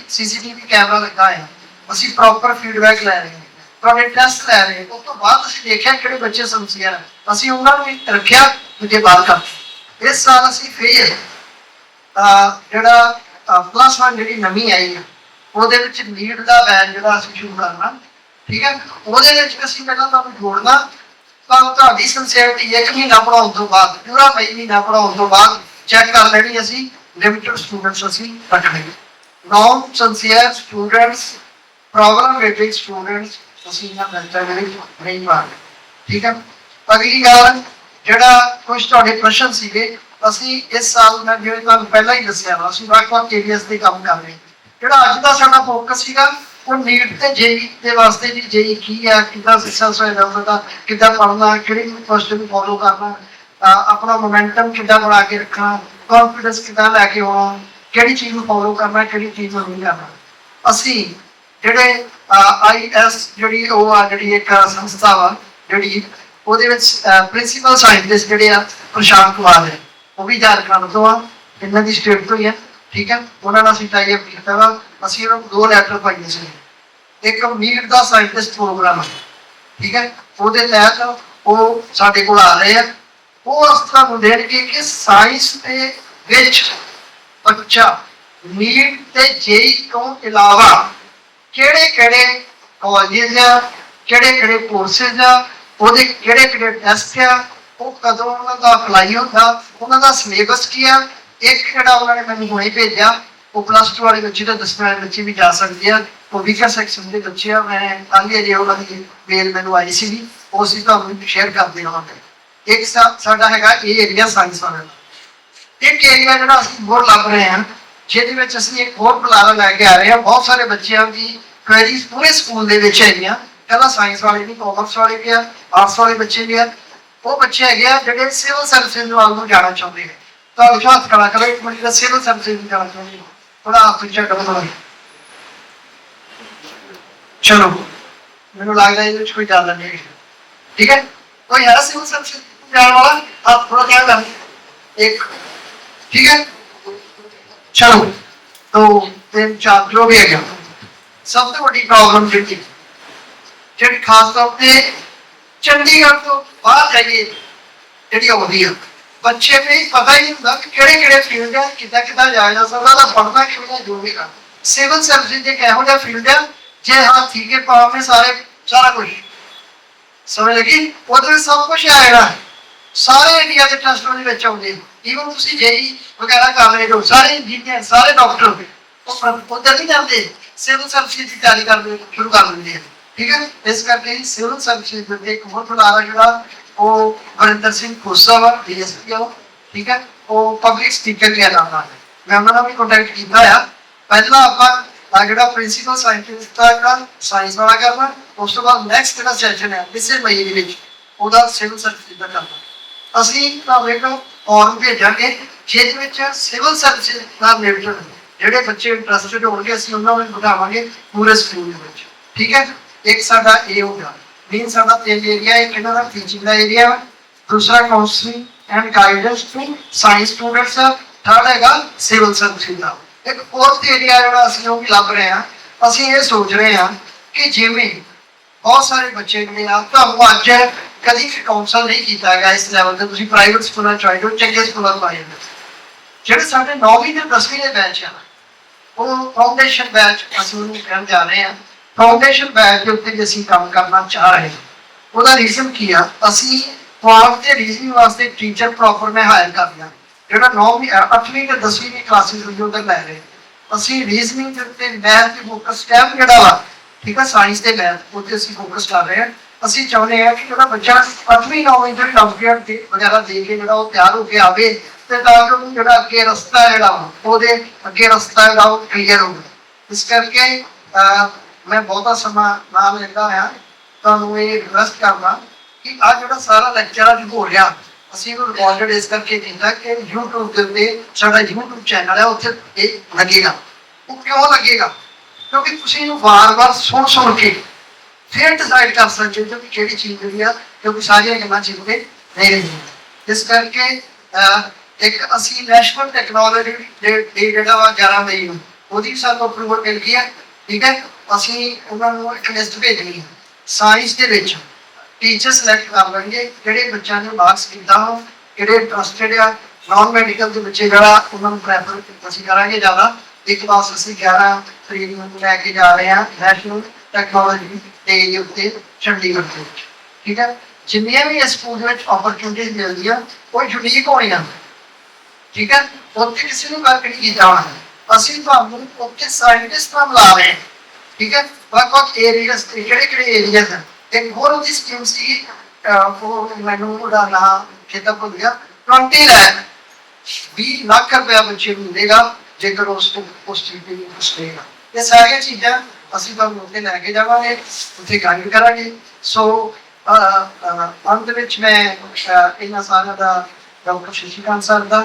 CCTV ਕੈਮਰਾ ਲੱਗਾ ਹੈ। ਅਸੀਂ ਪ੍ਰੋਪਰ ਫੀਡਬੈਕ ਲੈ ਰਹੇ ਹਾਂ, ਤੁਹਾਡੇ ਟੈਸਟ ਲੈ ਰਹੇ ਹਾਂ। ਉਸ ਤੋਂ ਬਾਅਦ ਅਸੀਂ ਦੇਖਿਆ ਕਿਹੜੇ ਬੱਚੇ ਸਿੰਸੀਅਰ ਹੈ, ਅਸੀਂ ਉਹਨਾਂ ਨੂੰ ਰੱਖਿਆ, ਦੂਜੇ ਬਾਹਰ ਕਰਤੇ। ਇਸ ਸਾਲ ਅਸੀਂ ਫੇਰ ਜਿਹੜਾ +1 ਜਿਹੜੀ ਨਵੀਂ ਆਈ ਹੈ ਉਹਦੇ ਵਿੱਚ ਨੀਟ ਦਾ ਬੈਚ ਜਿਹੜਾ ਅਸੀਂ ਸ਼ੁਰੂ ਕਰਨਾ। ਠੀਕ ਹੈ, ਉਹਦੇ ਵਿੱਚ ਅਸੀਂ ਪਹਿਲਾਂ ਤੁਹਾਨੂੰ ਜੋੜਨਾ। ਤਾਂ ਤੁਹਾਡੀ ਸਿੰਸੀਅਰਿਟੀ 1 ਮਹੀਨਾ ਪੜ੍ਹਾਉਣ ਤੋਂ ਬਾਅਦ, ਪੂਰਾ ਮਈ ਮਹੀਨਾ ਪੜ੍ਹਾਉਣ ਤੋਂ ਬਾਅਦ ਚੈੱਕ ਕਰ ਲੈਣੀ ਅਸੀਂ ਲਿਮਿਟਡ ਸਟੂਡੈਂਟਸ ਅਸੀਂ ਰੱਖਣੇ। Non sincere students, problem rating students ਅਸੀਂ ਇਹਨਾਂ ਬੈਚਾਂ ਦੇ ਵਿੱਚ ਨਹੀਂ ਪਾਉਂਦੇ। ਠੀਕ ਹੈ, ਅਗਲੀ ਗੱਲ ਜਿਹੜਾ ਕੁਝ ਤੁਹਾਡੇ ਪ੍ਰਸ਼ਨ ਸੀਗੇ, ਅਸੀਂ ਇਸ ਸਾਲ ਮੈਂ ਜਿਵੇਂ ਤੁਹਾਨੂੰ ਪਹਿਲਾਂ ਹੀ ਦੱਸਿਆ ਵਾ ਅਸੀਂ ਵੱਖ-ਵੱਖ ਏਰੀਆਸ ਤੇ ਕੰਮ ਕਰ ਰਹੇ। ਜਿਹੜਾ ਅੱਜ ਦਾ ਸਾਡਾ ਫੋਕਸ ਸੀਗਾ ਉਹ ਨੀਟ ਤੇ ਜੇਈ ਦੇ ਵਾਸਤੇ ਵੀ ਜੇਈ ਕੀ ਹੈ, ਕਿੱਦਾਂ ਸਕਸੈਸ ਹੋਏਗਾ ਉਹਦਾ, ਕਿੱਦਾਂ ਪੜ੍ਹਨਾ, ਕਿਹੜੀ ਯੂਨੀਵਰਸਿਟੀ ਨੂੰ ਫੋਲੋ ਕਰਨਾ, ਆਪਣਾ ਮੋਮੈਂਟਮ ਕਿੱਦਾਂ ਬਣਾ ਕੇ ਰੱਖਣਾ, ਕੌਨਫੀਡੈਂਸ ਕਿੱਦਾਂ ਲੈ ਕੇ ਆਉਣਾ, ਕਿਹੜੀ ਚੀਜ਼ ਨੂੰ ਫੋਲੋ ਕਰਨਾ, ਕਿਹੜੀ ਚੀਜ਼ ਨੂੰ ਨਹੀਂ ਕਰਨਾ। ਅਸੀਂ ਜਿਹੜੇ IS ਜਿਹੜੀ ਉਹ ਆ ਜਿਹੜੀ ਇੱਕ ਸੰਸਥਾ ਵਾ ਜਿਹੜੀ ਉਹਦੇ ਵਿੱਚ ਪ੍ਰਿੰਸੀਪਲ ਸਾਇੰਟਿਸਟ ਜਿਹੜੇ ਆ ਪ੍ਰਸ਼ਾਂਤ ਕੁਮਾਰ ਹੈ, ਉਹ ਵੀ ਝਾਰਖੰਡ ਤੋਂ ਆ, ਇਹਨਾਂ ਦੀ ਸਟੇਟ ਤੋਂ ਹੀ ਆ। ਠੀਕ ਹੈ, ਉਹਨਾਂ ਨਾਲ ਅਸੀਂ ਟਾਈ ਅਪ ਕੀਤਾ ਵਾ। ਅਸੀਂ ਉਹਨਾਂ ਨੂੰ 2 ਲੈਟਰ ਪਾਈਏ ਸੀ। ਇੱਕ ਮੀਟ ਦਾ ਸਾਇੰਟਿਸਟ ਪ੍ਰੋਗਰਾਮ ਹੈ, ਠੀਕ ਹੈ, ਉਹਦੇ ਤਹਿਤ ਉਹ ਸਾਡੇ ਕੋਲ ਆ ਰਹੇ ਆ। ਉਹ ਅਸਥਾ ਨੂੰ ਦੇਣਗੇ ਕਿ ਸਾਇੰਸ ਦੇ ਵਿੱਚ ਬੱਚਾ ਨੀਟ ਤੇ ਜੇਈ ਤੋਂ ਇਲਾਵਾ ਕਿਹੜੇ ਕਿਹੜੇ ਕਾਲਜ ਆ, ਕਿਹੜੇ ਕਿਹੜੇ ਕੋਰਸਿਸ ਆ, ਉਹਦੇ ਕਿਹੜੇ ਕਿਹੜੇ ਟੈਸਟ ਆ, ਉਹ ਕਦੋਂ ਉਹਨਾਂ ਦਾ ਅਪਲਾਈ ਹੁੰਦਾ, ਉਹਨਾਂ ਦਾ ਸਿਲੇਬਸ ਕੀ ਆ। ਇੱਕ ਜਿਹੜਾ ਉਹਨਾਂ ਨੇ ਮੈਨੂੰ ਹੁਣੇ ਭੇਜਿਆ, ਉਹ +2 ਵਾਲੇ ਬੱਚੇ ਤੇ 10ਵੀਂ ਵਾਲੇ ਬੱਚੇ ਵੀ ਜਾ ਸਕਦੇ ਆ। ਉਹ ਵੀਕਰ ਸੈਕਸ਼ਨ ਦੇ ਬੱਚੇ ਆ। ਮੈਂ ਕੱਲ੍ਹ ਜੇ ਉਹਨਾਂ ਦੀ ਮੇਲ ਮੈਨੂੰ ਆਈ ਸੀਗੀ, ਉਹ ਅਸੀਂ ਤੁਹਾਨੂੰ ਸ਼ੇਅਰ ਕਰ ਦੇਵਾਂਗੇ। ਇੱਕ ਸਾਡਾ ਹੈਗਾ ਇਹ ਏਰੀਆ ਸਾਇੰਸ ਵਾਲਾ ਦਾ। ਇੱਕ ਏਰੀਆ ਜਿਹੜਾ ਅਸੀਂ ਹੋਰ ਲੱਭ ਰਹੇ ਹਾਂ, ਜਿਹਦੇ ਵਿੱਚ ਅਸੀਂ ਇੱਕ ਹੋਰ ਬੁਲਾਰਾ ਲੈ ਕੇ ਆ ਰਹੇ ਹਾਂ। ਬਹੁਤ ਸਾਰੇ ਬੱਚਿਆਂ ਦੀ ਕੁਐਰੀਜ਼ ਪੂਰੇ ਸਕੂਲ ਦੇ ਵਿੱਚ ਹੈਗੀਆਂ। ਪਹਿਲਾਂ ਸਾਇੰਸ ਵਾਲੇ ਵੀ, ਕਾਮਰਸ ਵਾਲੇ ਵੀ ਆ, ਆਰਟਸ ਵਾਲੇ ਬੱਚੇ ਵੀ ਆ। ਉਹ ਬੱਚੇ ਹੈਗੇ ਆ ਜਿਹੜੇ ਸਿਵਲ ਸਰਵਿਸਿਜ਼ ਵੱਲ ਨੂੰ ਜਾਣਾ ਚਾਹੁੰਦੇ ਨੇ। ਤਾਂ ਹੱਥ ਖੜਾ ਕਰੋ ਇੱਕ ਮਿੰਟ, ਸਿਵਲ ਸਰਵਿਸਿਜ਼ ਨੂੰ ਜਾਣਾ ਚਾਹੁੰਦੇ ਹੋ, ਥੋੜਾ ਹੱਥ ਉੱਚਾ ਕਰੋ। ਚਲੋ, ਮੈਨੂੰ ਲੱਗਦਾ ਇਹਦੇ ਵਿੱਚ ਕੋਈ ਜ਼ਿਆਦਾ ਨਹੀਂ ਹੈ, ਠੀਕ ਹੈ। कोई है सिविल सर्विस जाने वाला? आप थोड़ा क्या कर एक, ठीक है। चलो, तो 3-4 जो भी है क्या सबसे बड़ी प्रॉब्लम जी खास तौर पे चंडीगढ़ तो बाहर जाइए जी होती है। बच्चे में पता ही नहीं होता कि केड़े फील्ड है, किदा जाया जा सकता, पढ़ना कि जो भी कर। सिविल सर्विस एक यहो फील्ड है जे हाँ ठीक है, पाव में सारा कुछ समझ लगी, ਉਹਦੇ सब कुछ आ जाना है। सारे इंडिया के ट्रस्ट ਉਹਦੇ ਵਿੱਚ ਆਉਂਦੇ, ਈਵਨ ਤੁਸੀਂ ਜੇਈ ਵਗੈਰਾ ਕਰ ਰਹੇ ਹੋ, ਸਾਰੇ ਇੰਜੀਨੀਅਰ, ਸਾਰੇ ਡਾਕਟਰ ਉਹ ਉੱਧਰ ਨਹੀਂ ਜਾਂਦੇ, ਸਿਵਲ ਸਰਵਿਸ ਦੀ ਤਿਆਰੀ ਕਰਦੇ ਸ਼ੁਰੂ ਕਰ ਦਿੰਦੇ ਆ, ਠੀਕ ਹੈ। ਇਸ ਕਰਕੇ ਸਿਵਲ ਸਰਵਿਸ ਦੇ ਇੱਕ ਹੋਰ ਬੁਲਾਰਾ ਜਿਹੜਾ ਉਹ ਵਰਿੰਦਰ ਸਿੰਘ ਖੋਸਾ ਵਾ, ਡੀਐਸਪੀ ਆ, ਠੀਕ ਹੈ। ਉਹ ਪਬਲਿਕ ਸਪੀਕਰ ਕਿਹਾ ਜਾਂਦਾ ਹੈ। ਮੈਂ ਉਹਨਾਂ ਨਾਲ ਵੀ ਕੰਟੈਕਟ ਕੀਤਾ ਆ। ਪਹਿਲਾਂ ਆਪਾਂ ਜਿਹੜਾ ਪ੍ਰਿੰਸੀਪਲ ਸਾਇੰਟਿਸਟ ਦਾ ਜਿਹੜਾ ਸਾਇੰਸ ਵਾਲਾ ਕਰਨਾ, ਉਸ ਤੋਂ ਬਾਅਦ ਨੈਕਸਟ ਜਿਹੜਾ ਸੈਸ਼ਨ ਹੈ ਇਸੇ ਮਹੀਨੇ ਦੇ ਵਿੱਚ ਉਹਦਾ ਸਿਵਲ ਸਰਵਿਸ ਦਾ ਕਰਨਾ। ਅਸੀਂ ਤੁਹਾਨੂੰ ਫਾਰਮ ਭੇਜਾਂਗੇ ਜਿਹਦੇ ਵਿੱਚ ਸਿਵਲ ਸਰਵਿਸ ਨਾਲ ਰਿਲੇਟਡ ਜਿਹੜੇ ਬੱਚੇ ਇੰਟਰਸਟਡ ਹੋਣਗੇ ਅਸੀਂ ਉਹਨਾਂ ਨੂੰ ਬਿਠਾਵਾਂਗੇ ਪੂਰੇ ਸਕੂਲ ਦੇ ਵਿੱਚ, ਠੀਕ ਹੈ। ਇੱਕ ਸਾਡਾ ਇਹ ਹੋ ਗਿਆ ਮੇਨ ਸਾਡਾ 3 ਏਰੀਆ, ਇੱਕ ਇਹਨਾਂ ਦਾ ਟੀਚਿੰਗ ਦਾ ਏਰੀਆ, ਦੂਸਰਾ counselling and guidance to science students, third ਹੈਗਾ ਸਿਵਲ ਸਰਵਿਸ ਦਾ। ਇੱਕ ਫੋਰਥ ਏਰੀਆ ਜਿਹੜਾ ਅਸੀਂ ਉਹ ਵੀ ਲੱਭ ਰਹੇ ਹਾਂ। ਅਸੀਂ ਇਹ ਸੋਚ ਰਹੇ ਹਾਂ ਕਿ ਜਿਵੇਂ ਬਹੁਤ ਸਾਰੇ ਬੱਚੇ ਜਿਹੜੇ ਆ ਤੁਹਾਨੂੰ ਅੱਜ ਕਦੀ ਵੀ ਕਾਉਂਸਲ ਨਹੀਂ ਕੀਤਾ ਗਿਆ ਇਸ ਲੈਵਲ ਤੇ, ਤੁਸੀਂ ਪ੍ਰਾਈਵੇਟ ਸਕੂਲਾਂ ਚ ਆਏ ਹੋ, ਚੰਗੇ ਸਕੂਲਾਂ ਤੋਂ ਆਏ ਹੋ। ਜਿਹੜੇ ਸਾਡੇ 9ਵੀਂ ਤੇ 10ਵੀਂ ਦੇ ਬੈਚ ਆ ਉਹ ਫਾਊਂਡੇਸ਼ਨ ਬੈਚ ਅਸੀਂ ਉਹਨੂੰ ਕਹਿਣ ਜਾ ਰਹੇ ਹਾਂ। ਫਾਊਂਡੇਸ਼ਨ ਬੈਚ ਦੇ ਉੱਤੇ ਜੇ ਅਸੀਂ ਕੰਮ ਕਰਨਾ ਚਾਹ ਰਹੇ ਹਾਂ, ਉਹਦਾ ਰੀਜ਼ਨ ਕੀ ਆ, ਅਸੀਂ ਫਾਰਮ ਤੇ ਰੀਜ਼ਨਿੰਗ ਵਾਸਤੇ ਟੀਚਰ ਪ੍ਰੋਪਰ ਮੈਂ ਹਾਇਰ ਕਰ ਲਿਆ ਜਿਹੜਾ 9ਵੀਂ 8ਵੀਂ ਤੇ 10ਵੀਂ ਦੀ ਕਲਾਸਿਸ ਨੂੰ ਉਧਰ ਲੈ ਰਹੇ। ਅਸੀਂ ਰੀਜ਼ਨਿੰਗ ਦੇ ਉੱਤੇ ਮੈਥ ਤੇ ਫੋਕਸ ਸਟੈਪ ਜਿਹੜਾ ਵਾ, ਠੀਕ ਹੈ, ਸਾਇੰਸ ਤੇ ਮੈਥ ਉੱਤੇ ਅਸੀਂ ਫੋਕਸ ਕਰ ਰਹੇ ਹਾਂ। ਅਸੀਂ ਚਾਹੁੰਦੇ ਹਾਂ ਕਿ ਜਿਹੜਾ ਬੱਚਾ 8ਵੀਂ 9ਵੀਂ ਦੇ ਕੰਪਲੀਟ ਵਗੈਰਾ ਦੇ ਕੇ ਜਿਹੜਾ ਉਹ ਤਿਆਰ ਹੋ ਕੇ ਆਵੇ ਤੇ ਤਾਂ ਕਿ ਉਹਨੂੰ ਜਿਹੜਾ ਅੱਗੇ ਰਸਤਾ ਜਿਹੜਾ ਉਹਦੇ ਅੱਗੇ ਰਸਤਾ ਜਿਹੜਾ ਉਹ ਕਲੀਅਰ ਹੋਵੇ। ਇਸ ਕਰਕੇ ਮੈਂ ਬਹੁਤਾ ਸਮਾਂ ਨਾ ਲੈਂਦਾ ਹਾਂ, ਤੁਹਾਨੂੰ ਇਹ ਰਿਕਵੈਸਟ ਕਰਦਾ ਕਿ ਆ ਜਿਹੜਾ ਸਾਰਾ ਲੈਕਚਰ ਅੱਜ ਹੋ ਰਿਹਾ ਅਸੀਂ ਉਹਨੂੰ ਰਿਕਾਰਡਡ ਇਸ ਕਰਕੇ ਕੀਤਾ ਕਿ YouTube ਦੇ ਉੱਤੇ ਸਾਡਾ YouTube ਚੈਨਲ ਹੈ, ਉੱਥੇ ਇਹ ਲੱਗੇਗਾ। ਉਹ ਕਿਉਂ ਲੱਗੇਗਾ? ਕਿਉਂਕਿ ਤੁਸੀਂ ਇਹਨੂੰ ਵਾਰ-ਵਾਰ ਸੁਣ ਕੇ ਫਿਰ ਡਿਸਾਈਡ ਕਰ ਸਕਦੇ ਹੋ ਕਿ ਕਿਹੜੀ ਚੀਜ਼ ਜਿਹੜੀ ਆ, ਕਿਉਂਕਿ ਸਾਰੀਆਂ ਗੱਲਾਂ ਚੀਜ਼ ਕੇ ਨਹੀਂ ਰਹੀਆਂ। ਇਸ ਕਰਕੇ ਇੱਕ ਅਸੀਂ ਨੈਸ਼ਨਲ ਟੈਕਨੋਲੋਜੀ ਡੇ ਜਿਹੜਾ ਵਾ 11 ਮਈ ਨੂੰ ਉਹਦੀ ਸਾਨੂੰ ਅਪਰੂਵਲ ਮਿਲ ਗਈ ਹੈ, ਠੀਕ ਹੈ। ਅਸੀਂ ਉਹਨਾਂ ਨੂੰ ਇੱਕ ਲਿਸਟ ਭੇਜਣੀ ਹੈ। ਸਾਇੰਸ ਦੇ ਵਿੱਚ ਟੀਚਰ ਸਿਲੈਕਟ ਕਰ ਲੈਣਗੇ ਜਿਹੜੇ ਬੱਚਿਆਂ ਨੇ ਮਾਰਕਸ ਕੀਤਾ ਹੋ, ਜਿਹੜੇ ਇੰਟਰਸਟਿਡ ਆ। ਨੌਨ ਮੈਡੀਕਲ ਦੇ ਬੱਚੇ ਜਿਹੜਾ ਉਹਨਾਂ ਨੂੰ ਪ੍ਰੈਫਰ ਅਸੀਂ ਕਰਾਂਗੇ ਜ਼ਿਆਦਾ। ਇੱਕ ਕਲਾਸ ਅਸੀਂ 11 ਤਰੀਕ ਨੂੰ ਲੈ ਕੇ ਜਾ ਰਹੇ ਹਾਂ ਨੈਸ਼ਨਲ ਟੈਕਨੋਲੋਜੀ ਡੇ ਦੇ ਉੱਤੇ ਚੰਡੀਗੜ੍ਹ ਦੇ ਵਿੱਚ, ਠੀਕ ਹੈ। ਜਿੰਨੀਆਂ ਵੀ ਇਸ ਸਕੂਲ ਦੇ ਵਿੱਚ ਓਪਰਚੁਨਿਟੀਜ਼ ਮਿਲਦੀਆਂ ਉਹ ਯੂਨੀਕ ਹੋਣੀਆਂ, ਠੀਕ ਹੈ। ਉੱਥੇ ਕਿਸੇ ਨੂੰ ਵਰਕ ਨਹੀਂ ਕੀਤਾ ਹੋਣਾ। ਅਸੀਂ ਤੁਹਾਨੂੰ ਉੱਥੇ ਸਾਇੰਟਿਸਟ ਨਾਲ ਮਿਲਾ ਰਹੇ ਹਾਂ, ਠੀਕ ਹੈ। ਵੱਖ-ਵੱਖ ਏਰੀਆਸ ਕਿਹੜੇ ਏਰੀਆਸ ਹਨ। ਇੱਕ ਹੋਰ ਉਹਦੀ ਸਕੀਮ ਸੀ, ਉਹ ਮੈਨੂੰ ਉਹਦਾ ਨਾਮ ਚੇਤਾ ਭੁੱਲ ਗਿਆ, 20 ਲੱਖ ਰੁਪਇਆ ਬੱਚੇ ਨੂੰ ਮਿਲੇਗਾ ਜੇਕਰ ਉਸ ਚੀਜ਼ ਤੇ ਇੰਟਰਸਟ ਰਹੇਗਾ। ਇਹ ਸਾਰੀਆਂ ਚੀਜ਼ਾਂ ਅਸੀਂ ਤੁਹਾਨੂੰ ਉੱਥੇ ਲੈ ਕੇ ਜਾਵਾਂਗੇ, ਉੱਥੇ ਗਾਈਡ ਕਰਾਂਗੇ। ਸੋ ਅੰਤ ਵਿੱਚ ਮੈਂ ਇਹਨਾਂ ਸਾਰਿਆਂ ਦਾ ਡਾਕਟਰ ਸ਼ਸ਼ੀਕਾਂਤ ਸਰ ਦਾ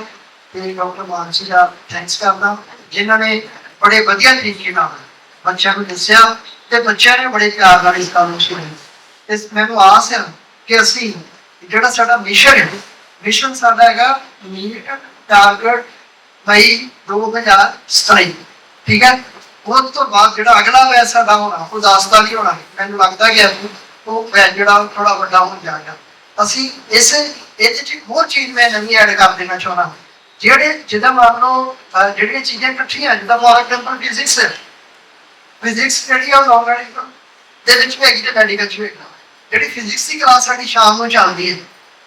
ਤੇ ਡਾਕਟਰ ਮਾਨਸੀ ਦਾ ਥੈਂਕਸ ਕਰਦਾ, ਜਿਨ੍ਹਾਂ ਨੇ ਬੜੇ ਵਧੀਆ ਤਰੀਕੇ ਨਾਲ ਬੱਚਿਆਂ ਨੂੰ ਦੱਸਿਆ ਤੇ ਬੱਚਿਆਂ ਨੇ ਬੜੇ ਪਿਆਰ ਨਾਲ ਇਸ ਕੰਮ ਨੂੰ ਸੁਣਿਆ। ਇਸ ਮੈਨੂੰ ਆਸ ਹੈ ਕਿ ਅਸੀਂ ਜਿਹੜਾ ਸਾਡਾ ਮਿਸ਼ਨ ਸਾਡਾ ਹੈਗਾ ਮੀਟ ਟਾਰਗੇਟ ਮਈ 2027, ਠੀਕ ਹੈ। ਉਸ ਤੋਂ ਬਾਅਦ ਜਿਹੜਾ ਅਗਲਾ ਬੈਚ ਸਾਡਾ ਹੋਣਾ ਉਹ 10 ਦਾ ਨਹੀਂ ਹੋਣਾ, ਮੈਨੂੰ ਲੱਗਦਾ ਕਿ ਉਹ ਬੈਚ ਜਿਹੜਾ ਥੋੜਾ ਵੱਡਾ ਹੋ ਜਾਏਗਾ। ਅਸੀਂ ਇਹਦੇ ਚ ਇੱਕ ਹੋਰ ਚੀਜ਼ ਮੈਂ ਨਵੀਂ ਐਡ ਕਰ ਦੇਣਾ ਚਾਹੁੰਦਾ, ਜਿਹਦਾ ਮੰਨ ਲਓ ਜਿਹੜੀਆਂ ਚੀਜ਼ਾਂ ਇਕੱਠੀਆਂ, ਜਿੱਦਾਂ ਫੋਰ ਐਗਜ਼ਾਮਪਲ ਫਿਜ਼ਿਕਸ ਜਿਹੜੀ ਆ ਨੌਨ ਮੈਡੀਕਲ ਦੇ ਵਿੱਚ ਵੀ ਹੈਗੀ ਤੇ ਮੈਡੀਕਲ ਚ ਵੀ ਹੈਗੀ। ਜਿਹੜੀ ਫਿਜ਼ਿਕਸ ਦੀ ਕਲਾਸ ਸਾਡੀ ਸ਼ਾਮ ਨੂੰ ਚੱਲਦੀ ਹੈ,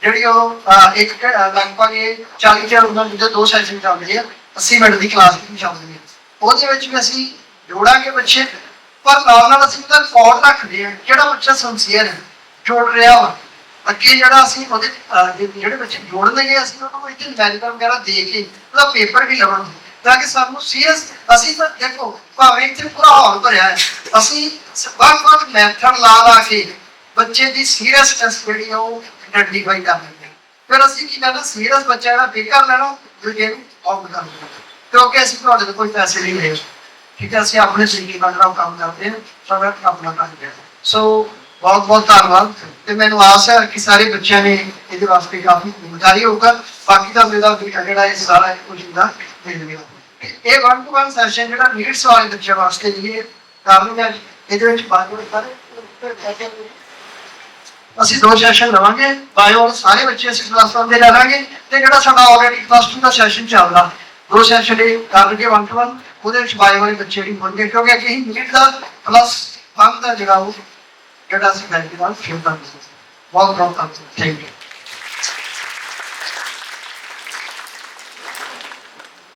ਜਿਹੜੀ ਉਹ ਲਗਭਗ 40 ਉਹਨਾਂ ਦੇ 2 ਸੈਸ਼ਨ ਚੱਲਦੇ ਆ, 80 ਮਿੰਟ ਦੀ ਕਲਾਸ ਵੀ ਚੱਲਦੀ ਹੈ। ਉਹਦੇ ਵਿੱਚ ਵੀ ਅਸੀਂ ਜੋੜਾਂਗੇ ਬੱਚੇ, ਪਰ ਨਾਲ ਅਸੀਂ ਉਹਦਾ ਰਿਕਾਰਡ ਰੱਖਦੇ ਹਾਂ ਜਿਹੜਾ ਬੱਚਾ ਸਿੰਸੀਅਰ ਹੈ, ਜੋੜ ਰਿਹਾ ਵਾ। ਅੱਗੇ ਜਿਹੜਾ ਅਸੀਂ ਉਹਦੇ ਜਿਹੜੇ ਬੱਚੇ ਜੋੜਨਗੇ ਅਸੀਂ ਉਹਨਾਂ ਨੂੰ ਇੱਥੇ ਮੈਰੀਟਮ ਵਗੈਰਾ ਦੇ ਕੇ ਉਹਦਾ ਪੇਪਰ ਵੀ ਲਵਾਂਗੇ, ਤਾਂ ਕਿ ਸਾਨੂੰ ਸੀਰੀਅਸ ਅਸੀਂ ਤਾਂ ਦੇਖੋ ਭਾਵੇਂ ਇੱਥੇ ਪੂਰਾ ਹਾਲ ਭਰਿਆ ਹੈ, ਅਸੀਂ ਵੱਖ-ਵੱਖ ਮੈਥਡ ਲਾ ਕੇ ਬੱਚੇ ਦੀ ਸੀਰੀਅਸਨੈਸ ਜਿਹੜੀ ਆ ਉਹ ਆਈਡੈਂਟੀਫਾਈ ਕਰ ਲੈਂਦੇ ਹਾਂ। ਫਿਰ ਅਸੀਂ ਕੀ ਕਰਨਾ, ਸੀਰੀਅਸ ਬੱਚਾ ਜਿਹੜਾ ਬੇਕਾਰ ਲੈਣਾ ਦੂਜੇ ਨੂੰ ਆਊਟ ਕਰ ਦੇਣਾ, ਕਿਉਂਕਿ ਅਸੀਂ ਤੁਹਾਡੇ ਤੋਂ ਕੋਈ ਪੈਸੇ ਨਹੀਂ ਲਏ, ਠੀਕ ਹੈ। ਅਸੀਂ ਆਪਣੇ ਤਰੀਕੇ ਨਾਲ ਕੰਮ ਕਰਦੇ ਹਾਂ, ਸਾਡਾ ਆਪਣਾ ਕੰਮ ਹੈ। ਸੋ ਬਹੁਤ ਬਹੁਤ ਧੰਨਵਾਦ, ਤੇ ਮੈਨੂੰ ਆਸ ਹੈ ਕਿ ਸਾਰੇ ਬੱਚਿਆਂ ਨੇ ਇਹਦੇ ਵਾਸਤੇ ਕਾਫੀ ਜ਼ਿੰਮੇਵਾਰੀ ਹੋਊਗਾ। ਬਾਕੀ ਦਾ ਮੇਰਾ ਜਿਹੜਾ ਇਹ ਸਾਰਾ ਕੁਝ ਦਾ ਮਿਲ ਗਿਆ। ਇਹ 1-to-1 ਸੈਸ਼ਨ ਜਿਹੜਾ ਨੀਡਸ ਵਾਲੇ ਬੱਚਿਆਂ ਵਾਸਤੇ ਇਹ ਕਰਨਗੇ, ਇਹਦੇ ਵਿੱਚ ਬਾਇਓ ਸਾਰੇ ਅਸੀਂ 2 ਸੈਸ਼ਨ ਲਵਾਂਗੇ। ਬਾਇਓ ਸਾਰੇ ਬੱਚੇ ਅਸੀਂ ਕਲਾਸ 1 ਦੇ ਲੈ ਲਾਂਗੇ, ਤੇ ਜਿਹੜਾ ਸਾਡਾ ਆਲਰੇਡੀ ਕਲਾਸ 2 ਦਾ ਸੈਸ਼ਨ ਚੱਲਦਾ 2 ਸੈਸ਼ਨ ਇਹ ਕਰਨਗੇ 1-to-1, ਉਹਦੇ ਵਿੱਚ ਬਾਇਓ ਵਾਲੇ ਬੱਚੇ ਵੀ ਹੋਣਗੇ, ਕਿਉਂਕਿ ਅਸੀਂ ਨੀਟ ਦਾ ਪਲੱਸ 1 ਦਾ ਜਿਹੜਾ ਉਹ ਜਿਹੜਾ ਅਸੀਂ ਬੈਠ ਕੇ ਨਾਲ ਸ਼ੁਰੂ ਕਰ ਦਿੱਤਾ। ਬਹੁਤ ਬਹੁਤ ਧੰਨਵਾਦ, ਥੈਂਕ ਯੂ।